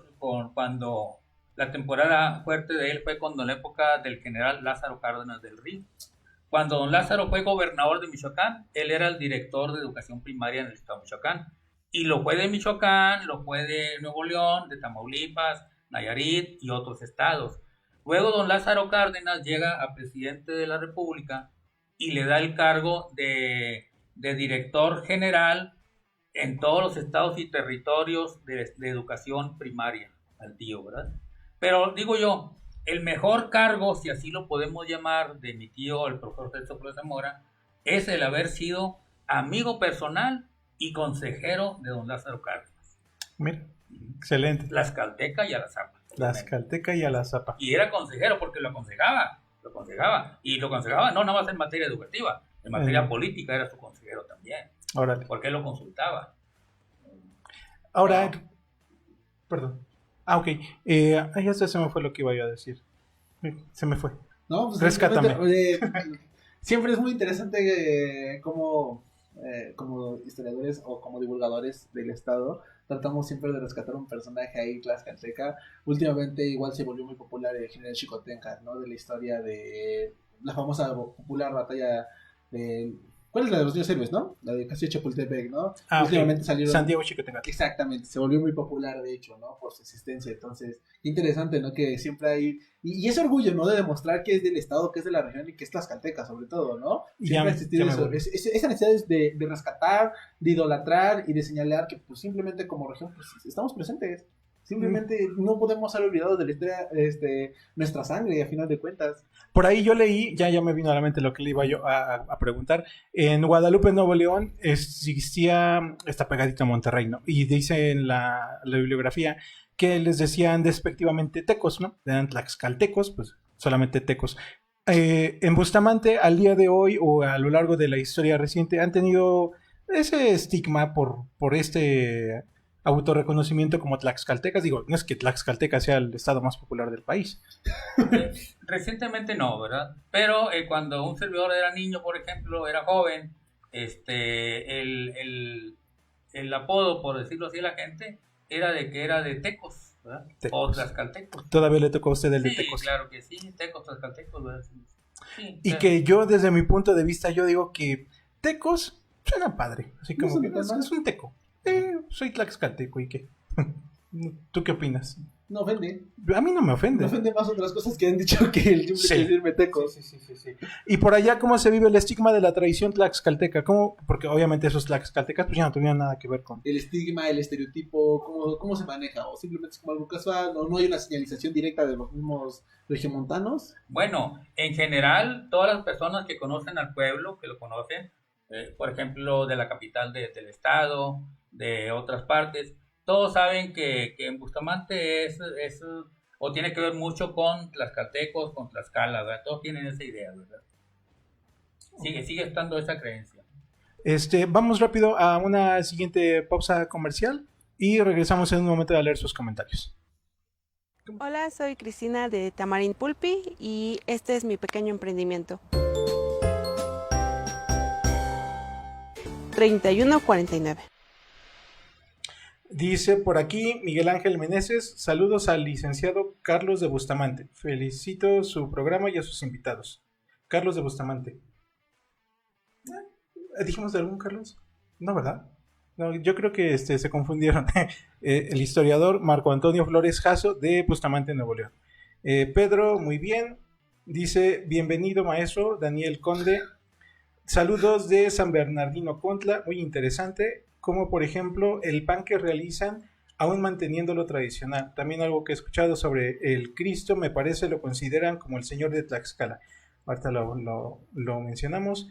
Speaker 3: cuando la temporada fuerte de él fue cuando en la época del general Lázaro Cárdenas del Río. Cuando don Lázaro fue gobernador de Michoacán, él era el director de educación primaria en el estado de Michoacán. Y lo fue de Michoacán, lo fue de Nuevo León, de Tamaulipas, Nayarit y otros estados. Luego don Lázaro Cárdenas llega a presidente de la República y le da el cargo de director general en todos los estados y territorios de educación primaria al tío, ¿verdad? Pero digo yo, el mejor cargo, si así lo podemos llamar, de mi tío, el profesor Celso Flores Zamora, es el haber sido amigo personal y consejero de don Lázaro Cárdenas.
Speaker 1: Mira, excelente.
Speaker 3: Tlaxcalteca y Alazapa.
Speaker 1: Tlaxcalteca y Alazapa.
Speaker 3: Y era consejero porque lo aconsejaba. Y lo aconsejaba no nada más en materia educativa, en materia política era su consejero también.
Speaker 1: Órale.
Speaker 3: Porque él lo consultaba.
Speaker 1: Ahora, perdón. Ok. Ya se me fue lo que iba a decir. Se me fue.
Speaker 2: No, pues
Speaker 1: rescátame.
Speaker 2: Siempre es muy interesante como historiadores o como divulgadores del estado tratamos siempre de rescatar un personaje ahí tlaxcalteca. Últimamente igual se volvió muy popular el general Xicotenca, ¿no? De la historia de la famosa popular batalla de... ¿Cuál es la de los 10 héroes, no? La de Castillo Chapultepec, ¿no? Últimamente salieron...
Speaker 1: San Diego Xicotenca.
Speaker 2: Exactamente, se volvió muy popular, de hecho, ¿no? Por su existencia. Entonces, interesante, ¿no? Que siempre hay... Y ese orgullo, ¿no? De demostrar que es del estado, que es de la región y que es tlaxcalteca, sobre todo, ¿no? Siempre ha existido eso. Esa necesidad de rescatar, de idolatrar y de señalar que, pues, simplemente como región, pues, estamos presentes. Simplemente no podemos ser olvidados de la historia, nuestra sangre, a final de cuentas.
Speaker 1: Por ahí yo leí, ya me vino a la mente lo que le iba yo a preguntar. En Guadalupe, Nuevo León, existía, está pegadito a Monterrey, ¿no? Y dice en la bibliografía que les decían despectivamente tecos, ¿no? Eran tlaxcaltecos, pues solamente tecos. En Bustamante, al día de hoy o a lo largo de la historia reciente, han tenido ese estigma por este autorreconocimiento como tlaxcaltecas. Digo, no es que Tlaxcalteca sea el estado más popular del país.
Speaker 3: Recientemente no, ¿verdad? Pero cuando un servidor era niño, por ejemplo, era joven, el apodo, por decirlo así, a la gente, era de tecos, ¿verdad?
Speaker 1: Tecos.
Speaker 3: O tlaxcaltecos.
Speaker 1: Todavía le tocó a usted el de
Speaker 3: Sí,
Speaker 1: tecos.
Speaker 3: claro que sí, tecos, tlaxcaltecos, ¿verdad? Sí,
Speaker 1: Y
Speaker 3: pero-
Speaker 1: que yo, desde mi punto de vista, yo digo que tecos suena padre. Así
Speaker 2: No
Speaker 1: como
Speaker 2: suena
Speaker 1: que
Speaker 2: tan mal.
Speaker 1: es un teco. Soy tlaxcalteco, ¿y qué? ¿Tú qué opinas?
Speaker 2: No ofende.
Speaker 1: A mí no me ofende.
Speaker 2: No ofende más otras cosas que han dicho que el simple
Speaker 1: Sí.
Speaker 2: que decirme tecos.
Speaker 1: Sí. Y por allá, ¿cómo se vive el estigma de la tradición tlaxcalteca? ¿Cómo? Porque obviamente esos tlaxcaltecas pues ya no tenían nada que ver con...
Speaker 2: El estigma, el estereotipo, cómo se maneja, o simplemente es como algo casual, no hay una señalización directa de los mismos regiomontanos.
Speaker 3: Bueno, en general, todas las personas que conocen al pueblo, que lo conocen, por ejemplo, de la capital del estado, de otras partes, todos saben que en Bustamante es o tiene que ver mucho con tlaxcaltecos, con Tlaxcala, ¿verdad? Todos tienen esa idea, ¿verdad? Sigue estando esa creencia.
Speaker 1: Vamos rápido a una siguiente pausa comercial y regresamos en un momento a leer sus comentarios.
Speaker 4: Hola, soy Cristina de Tamarín Pulpi y este es mi pequeño emprendimiento. 3149.
Speaker 1: Dice por aquí Miguel Ángel Meneses, saludos al licenciado Carlos de Bustamante. Felicito su programa y a sus invitados. Carlos de Bustamante. ¿Dijimos de algún Carlos? No, ¿verdad? No, yo creo que se confundieron. El historiador Marco Antonio Flores Jasso de Bustamante, Nuevo León. Pedro, muy bien. Dice, bienvenido maestro Daniel Conde. Saludos de San Bernardino Contla, muy interesante. Como por ejemplo el pan que realizan, aún manteniendo lo tradicional. También algo que he escuchado sobre el Cristo, me parece lo consideran como el Señor de Tlaxcala. Ahorita lo mencionamos.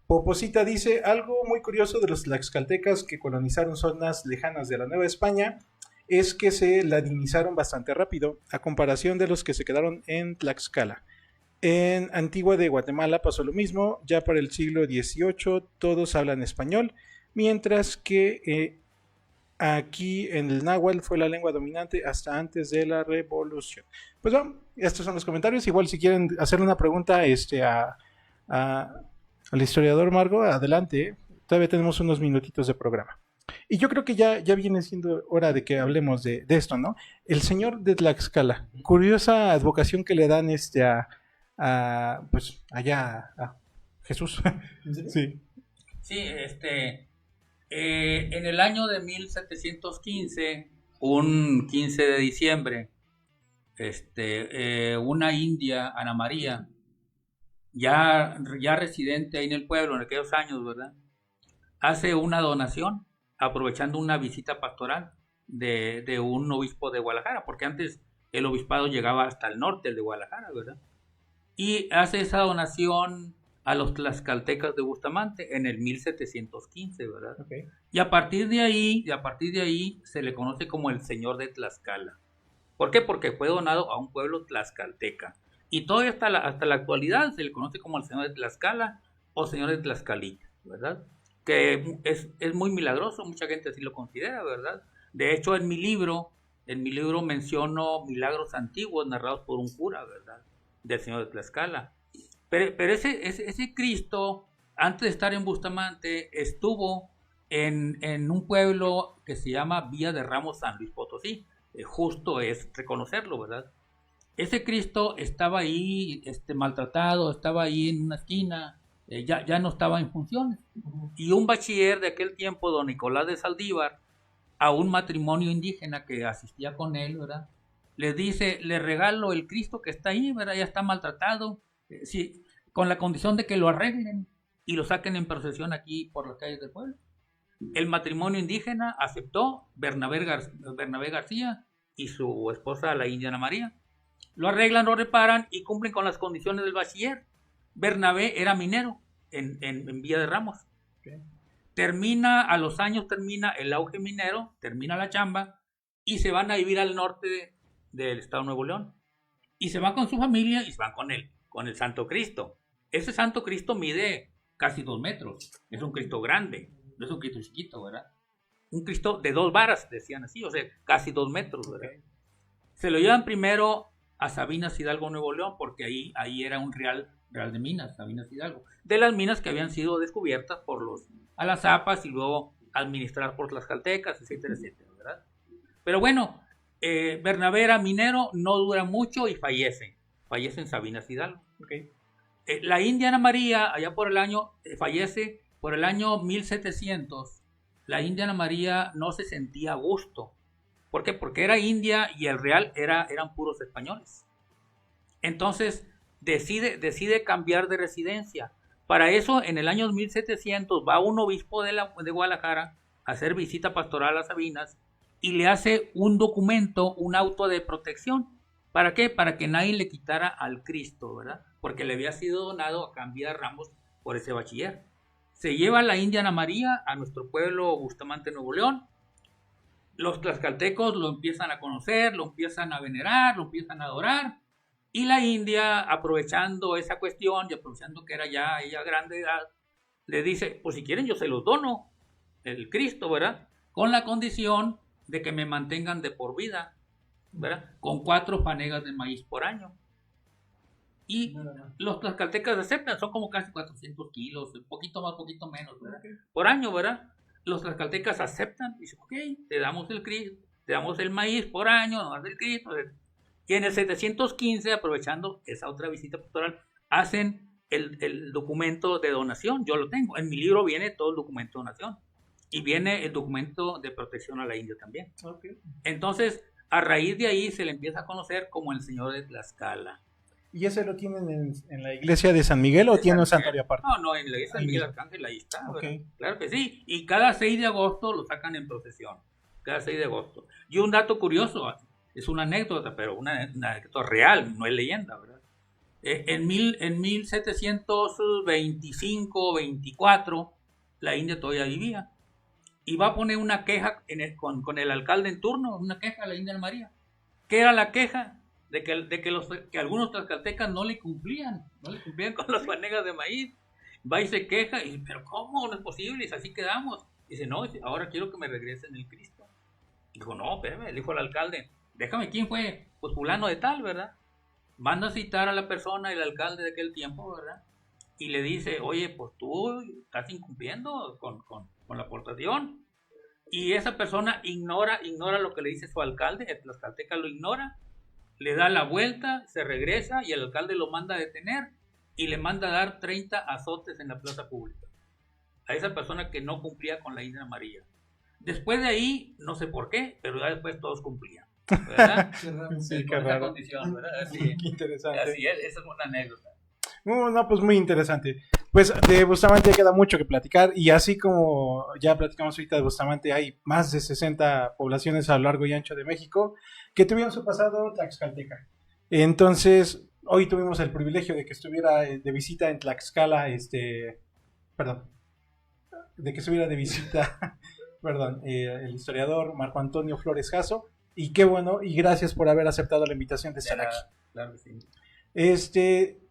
Speaker 1: Poposita dice, algo muy curioso de los tlaxcaltecas que colonizaron zonas lejanas de la Nueva España es que se ladinizaron bastante rápido, a comparación de los que se quedaron en Tlaxcala. En Antigua de Guatemala pasó lo mismo, ya para el siglo XVIII todos hablan español, mientras que aquí en el náhuatl fue la lengua dominante hasta antes de la revolución. Pues bueno, estos son los comentarios. Igual si quieren hacer una pregunta al historiador Margo, adelante. Todavía tenemos unos minutitos de programa. Y yo creo que ya viene siendo hora de que hablemos de esto, ¿no? El señor de Tlaxcala, curiosa advocación que le dan pues allá a Jesús. Sí.
Speaker 3: Sí, en el año de 1715, un 15 de diciembre, una india, Ana María, ya residente ahí en el pueblo en aquellos años, ¿verdad? Hace una donación, aprovechando una visita pastoral de un obispo de Guadalajara, porque antes el obispado llegaba hasta el norte, el de Guadalajara, ¿verdad? Y hace esa donación a los tlaxcaltecas de Bustamante en el 1715, ¿verdad?
Speaker 1: Okay.
Speaker 3: Y a partir de ahí se le conoce como el Señor de Tlaxcala. ¿Por qué? Porque fue donado a un pueblo tlaxcalteca. Y todavía hasta la actualidad se le conoce como el Señor de Tlaxcala o Señor de Tlaxcalilla, ¿verdad? Que es muy milagroso, mucha gente así lo considera, ¿verdad? De hecho, en mi libro menciono milagros antiguos narrados por un cura, ¿verdad? Del Señor de Tlaxcala. Pero ese Cristo, antes de estar en Bustamante, estuvo en un pueblo que se llama Villa de Ramos, San Luis Potosí. Justo es reconocerlo, ¿verdad? Ese Cristo estaba ahí maltratado, estaba ahí en una esquina, ya no estaba en funciones. Y un bachiller de aquel tiempo, don Nicolás de Saldívar, a un matrimonio indígena que asistía con él, ¿verdad? Le dice, le regalo el Cristo que está ahí, ¿verdad? Ya está maltratado, sí, con la condición de que lo arreglen y lo saquen en procesión aquí por las calles del pueblo. El matrimonio indígena aceptó, Bernabé García y su esposa, la india Ana María. Lo arreglan, lo reparan y cumplen con las condiciones del bachiller. Bernabé era minero en Villa de Ramos.
Speaker 1: Okay.
Speaker 3: A los años termina el auge minero, termina la chamba y se van a vivir al norte del estado de Nuevo León. Y se van con su familia y se van con el Santo Cristo. Ese Santo Cristo mide casi 2 metros. Es un Cristo grande, no es un Cristo chiquito, ¿verdad? Un Cristo de 2 varas, decían así, o sea, casi 2 metros, ¿verdad? Okay. Se lo llevan primero a Sabinas Hidalgo, Nuevo León, porque ahí era un real de minas, Sabinas Hidalgo. De las minas que habían sido descubiertas por los alazapas y luego administradas por las caltecas, etcétera, etcétera, ¿verdad? Pero bueno, Bernabé era minero, no dura mucho y fallece en Sabinas Hidalgo. Okay. La india Ana María, allá fallece por el año 1700. La india Ana María no se sentía a gusto. ¿Por qué? Porque era india y el real eran puros españoles. Entonces decide cambiar de residencia. Para eso, en el año 1700, va un obispo de Guadalajara a hacer visita pastoral a Sabinas y le hace un documento, un auto de protección. ¿Para qué? Para que nadie le quitara al Cristo, ¿verdad? Porque le había sido donado a cambio de Ramos por ese bachiller. Se lleva la india Ana María a nuestro pueblo Bustamante, Nuevo León. Los tlaxcaltecos lo empiezan a conocer, lo empiezan a venerar, lo empiezan a adorar. Y la india, aprovechando esa cuestión y aprovechando que era ya ella grande de edad, le dice, pues si quieren yo se los dono, el Cristo, ¿verdad? Con la condición de que me mantengan de por vida, ¿verdad? Con 4 fanegas de maíz por año. Y los tlaxcaltecas aceptan, son como casi 400 kilos, un poquito más, poquito menos, ¿verdad? Por año, ¿verdad? Los tlaxcaltecas aceptan y dicen, ok, te damos el Cristo, te damos el maíz por año, no más el Cristo. Y en el 715, aprovechando esa otra visita pastoral, hacen el documento de donación. Yo lo tengo. En mi libro viene todo el documento de donación. Y viene el documento de protección a la India también. Okay. Entonces, a raíz de ahí se le empieza a conocer como el Señor de Tlaxcala.
Speaker 1: ¿Y ese lo tienen en la iglesia de San Miguel o tiene un santuario aparte?
Speaker 3: No, en la iglesia de San Miguel Arcángel, ahí está. Okay. Claro que sí. Y cada 6 de agosto lo sacan en procesión. Cada 6 de agosto. Y un dato curioso, es una anécdota, pero una anécdota real, no es leyenda, ¿verdad? En 1725-24, la India todavía vivía. Y va a poner una queja con el alcalde en turno, una queja a la India Ana María. ¿Qué era la queja? De que algunos tlaxcaltecas no le cumplían con las fanegas de maíz. Va y se queja, y dice, pero ¿cómo? No es posible, y así quedamos. Dice, no, ahora quiero que me regresen el Cristo. Dijo, no, espérame, le dijo al alcalde, déjame, ¿quién fue? Pues fulano de tal, ¿verdad? Manda a citar a la persona, el alcalde de aquel tiempo, ¿verdad? Y le dice, oye, pues tú estás incumpliendo con la aportación. Y esa persona ignora lo que le dice su alcalde, el tlaxcalteca lo ignora, le da la vuelta, se regresa y el alcalde lo manda a detener y le manda a dar 30 azotes en la plaza pública a esa persona que no cumplía con la India Amarilla. Después de ahí, no sé por qué, pero ya después todos cumplían, ¿verdad?
Speaker 1: Sí, qué raro.
Speaker 3: Condición, ¿verdad? Así,
Speaker 1: qué interesante.
Speaker 3: Así es, esa es una anécdota.
Speaker 1: No, pues muy interesante. Pues de Bustamante queda mucho que platicar y así como ya platicamos ahorita de Bustamante, hay más de 60 poblaciones a lo largo y ancho de México que tuvieron su pasado tlaxcalteca. Entonces, hoy tuvimos el privilegio de que estuviera de visita en Tlaxcala, de que estuviera de visita, el historiador Marco Antonio Flores Jasso, y qué bueno, y gracias por haber aceptado la invitación de estar aquí.
Speaker 3: Claro que sí.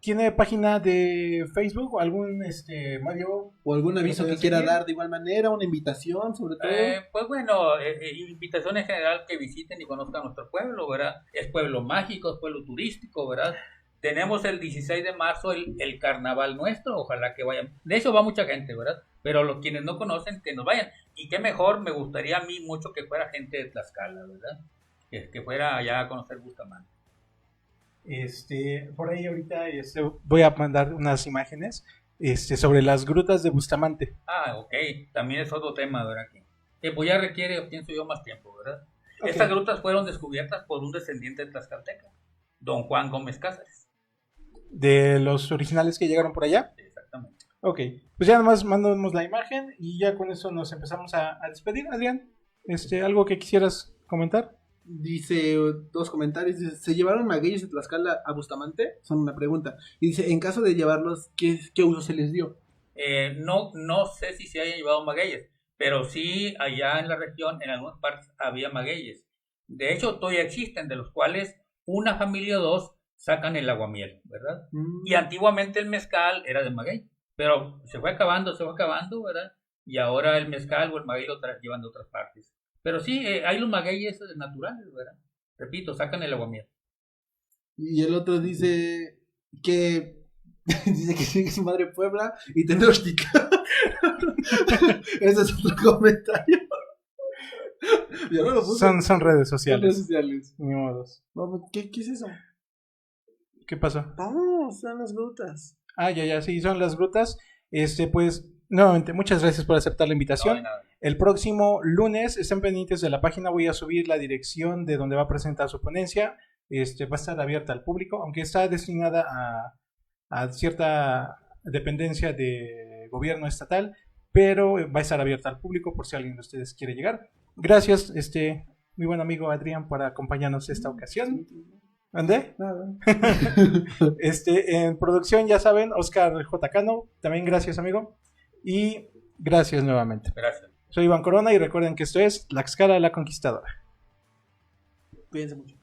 Speaker 1: ¿Tiene página de Facebook o algún medio
Speaker 2: o algún aviso que quiera dar de igual manera, una invitación sobre todo?
Speaker 3: Pues bueno, invitación en general que visiten y conozcan nuestro pueblo, ¿verdad? Es pueblo mágico, es pueblo turístico, ¿verdad? Tenemos el 16 de marzo el carnaval nuestro, ojalá que vayan. De hecho va mucha gente, ¿verdad? Pero quienes no conocen, que nos vayan. Y qué mejor, me gustaría a mí mucho que fuera gente de Tlaxcala, ¿verdad? Que fuera allá a conocer Bustamante.
Speaker 1: Por ahí ahorita voy a mandar unas imágenes sobre las grutas de Bustamante.
Speaker 3: Ok, también es otro tema, ¿verdad? Que pues ya requiere, pienso yo, más tiempo, ¿verdad?
Speaker 1: Okay.
Speaker 3: Estas grutas fueron descubiertas por un descendiente de Tlaxcalteca, don Juan Gómez Cázares.
Speaker 1: ¿De los originales que llegaron por allá?
Speaker 3: Exactamente.
Speaker 1: Ok, pues ya nomás mandamos la imagen y ya con eso nos empezamos a despedir. Adrián, ¿algo que quisieras comentar?
Speaker 2: dice dos comentarios. Dice, ¿se llevaron magueyes de Tlaxcala a Bustamante? Son una pregunta. Y dice, en caso de llevarlos, ¿qué uso se les dio?
Speaker 3: No sé si se hayan llevado magueyes, pero sí allá en la región, en algunas partes, había magueyes. De hecho, todavía existen, de los cuales una familia o dos sacan el aguamiel, ¿verdad? Y antiguamente el mezcal era de maguey, pero se fue acabando, ¿verdad? Y ahora el mezcal o el maguey lo llevan de otras partes. Pero sí, hay los magueyes naturales, ¿verdad? Repito, sacan el aguamiel.
Speaker 2: Y el otro dice que dice que sigue su madre Puebla y Tenochtitlán. Ese es otro comentario. Yo no lo puse.
Speaker 1: Son redes
Speaker 2: Son
Speaker 1: sociales.
Speaker 2: redes sociales.
Speaker 1: Ni modos.
Speaker 2: Vamos, ¿qué es eso?
Speaker 1: ¿Qué pasó?
Speaker 2: Vamos, son las grutas.
Speaker 1: Ya, sí, son las grutas. Pues, nuevamente, muchas gracias por aceptar la
Speaker 3: No,
Speaker 1: invitación.
Speaker 3: de nada.
Speaker 1: El próximo lunes, estén pendientes de la página, voy a subir la dirección de donde va a presentar su ponencia. Va a estar abierta al público, aunque está destinada a cierta dependencia de gobierno estatal, pero va a estar abierta al público por si alguien de ustedes quiere llegar. Gracias, mi buen amigo Adrián, por acompañarnos esta ocasión. ¿Dónde?
Speaker 2: Nada.
Speaker 1: En producción, ya saben, Oscar J. Cano, también gracias, amigo. Y gracias nuevamente.
Speaker 3: Gracias.
Speaker 1: Soy Iván Corona y recuerden que esto es Tlaxcala la Conquistadora.
Speaker 2: Cuídense mucho.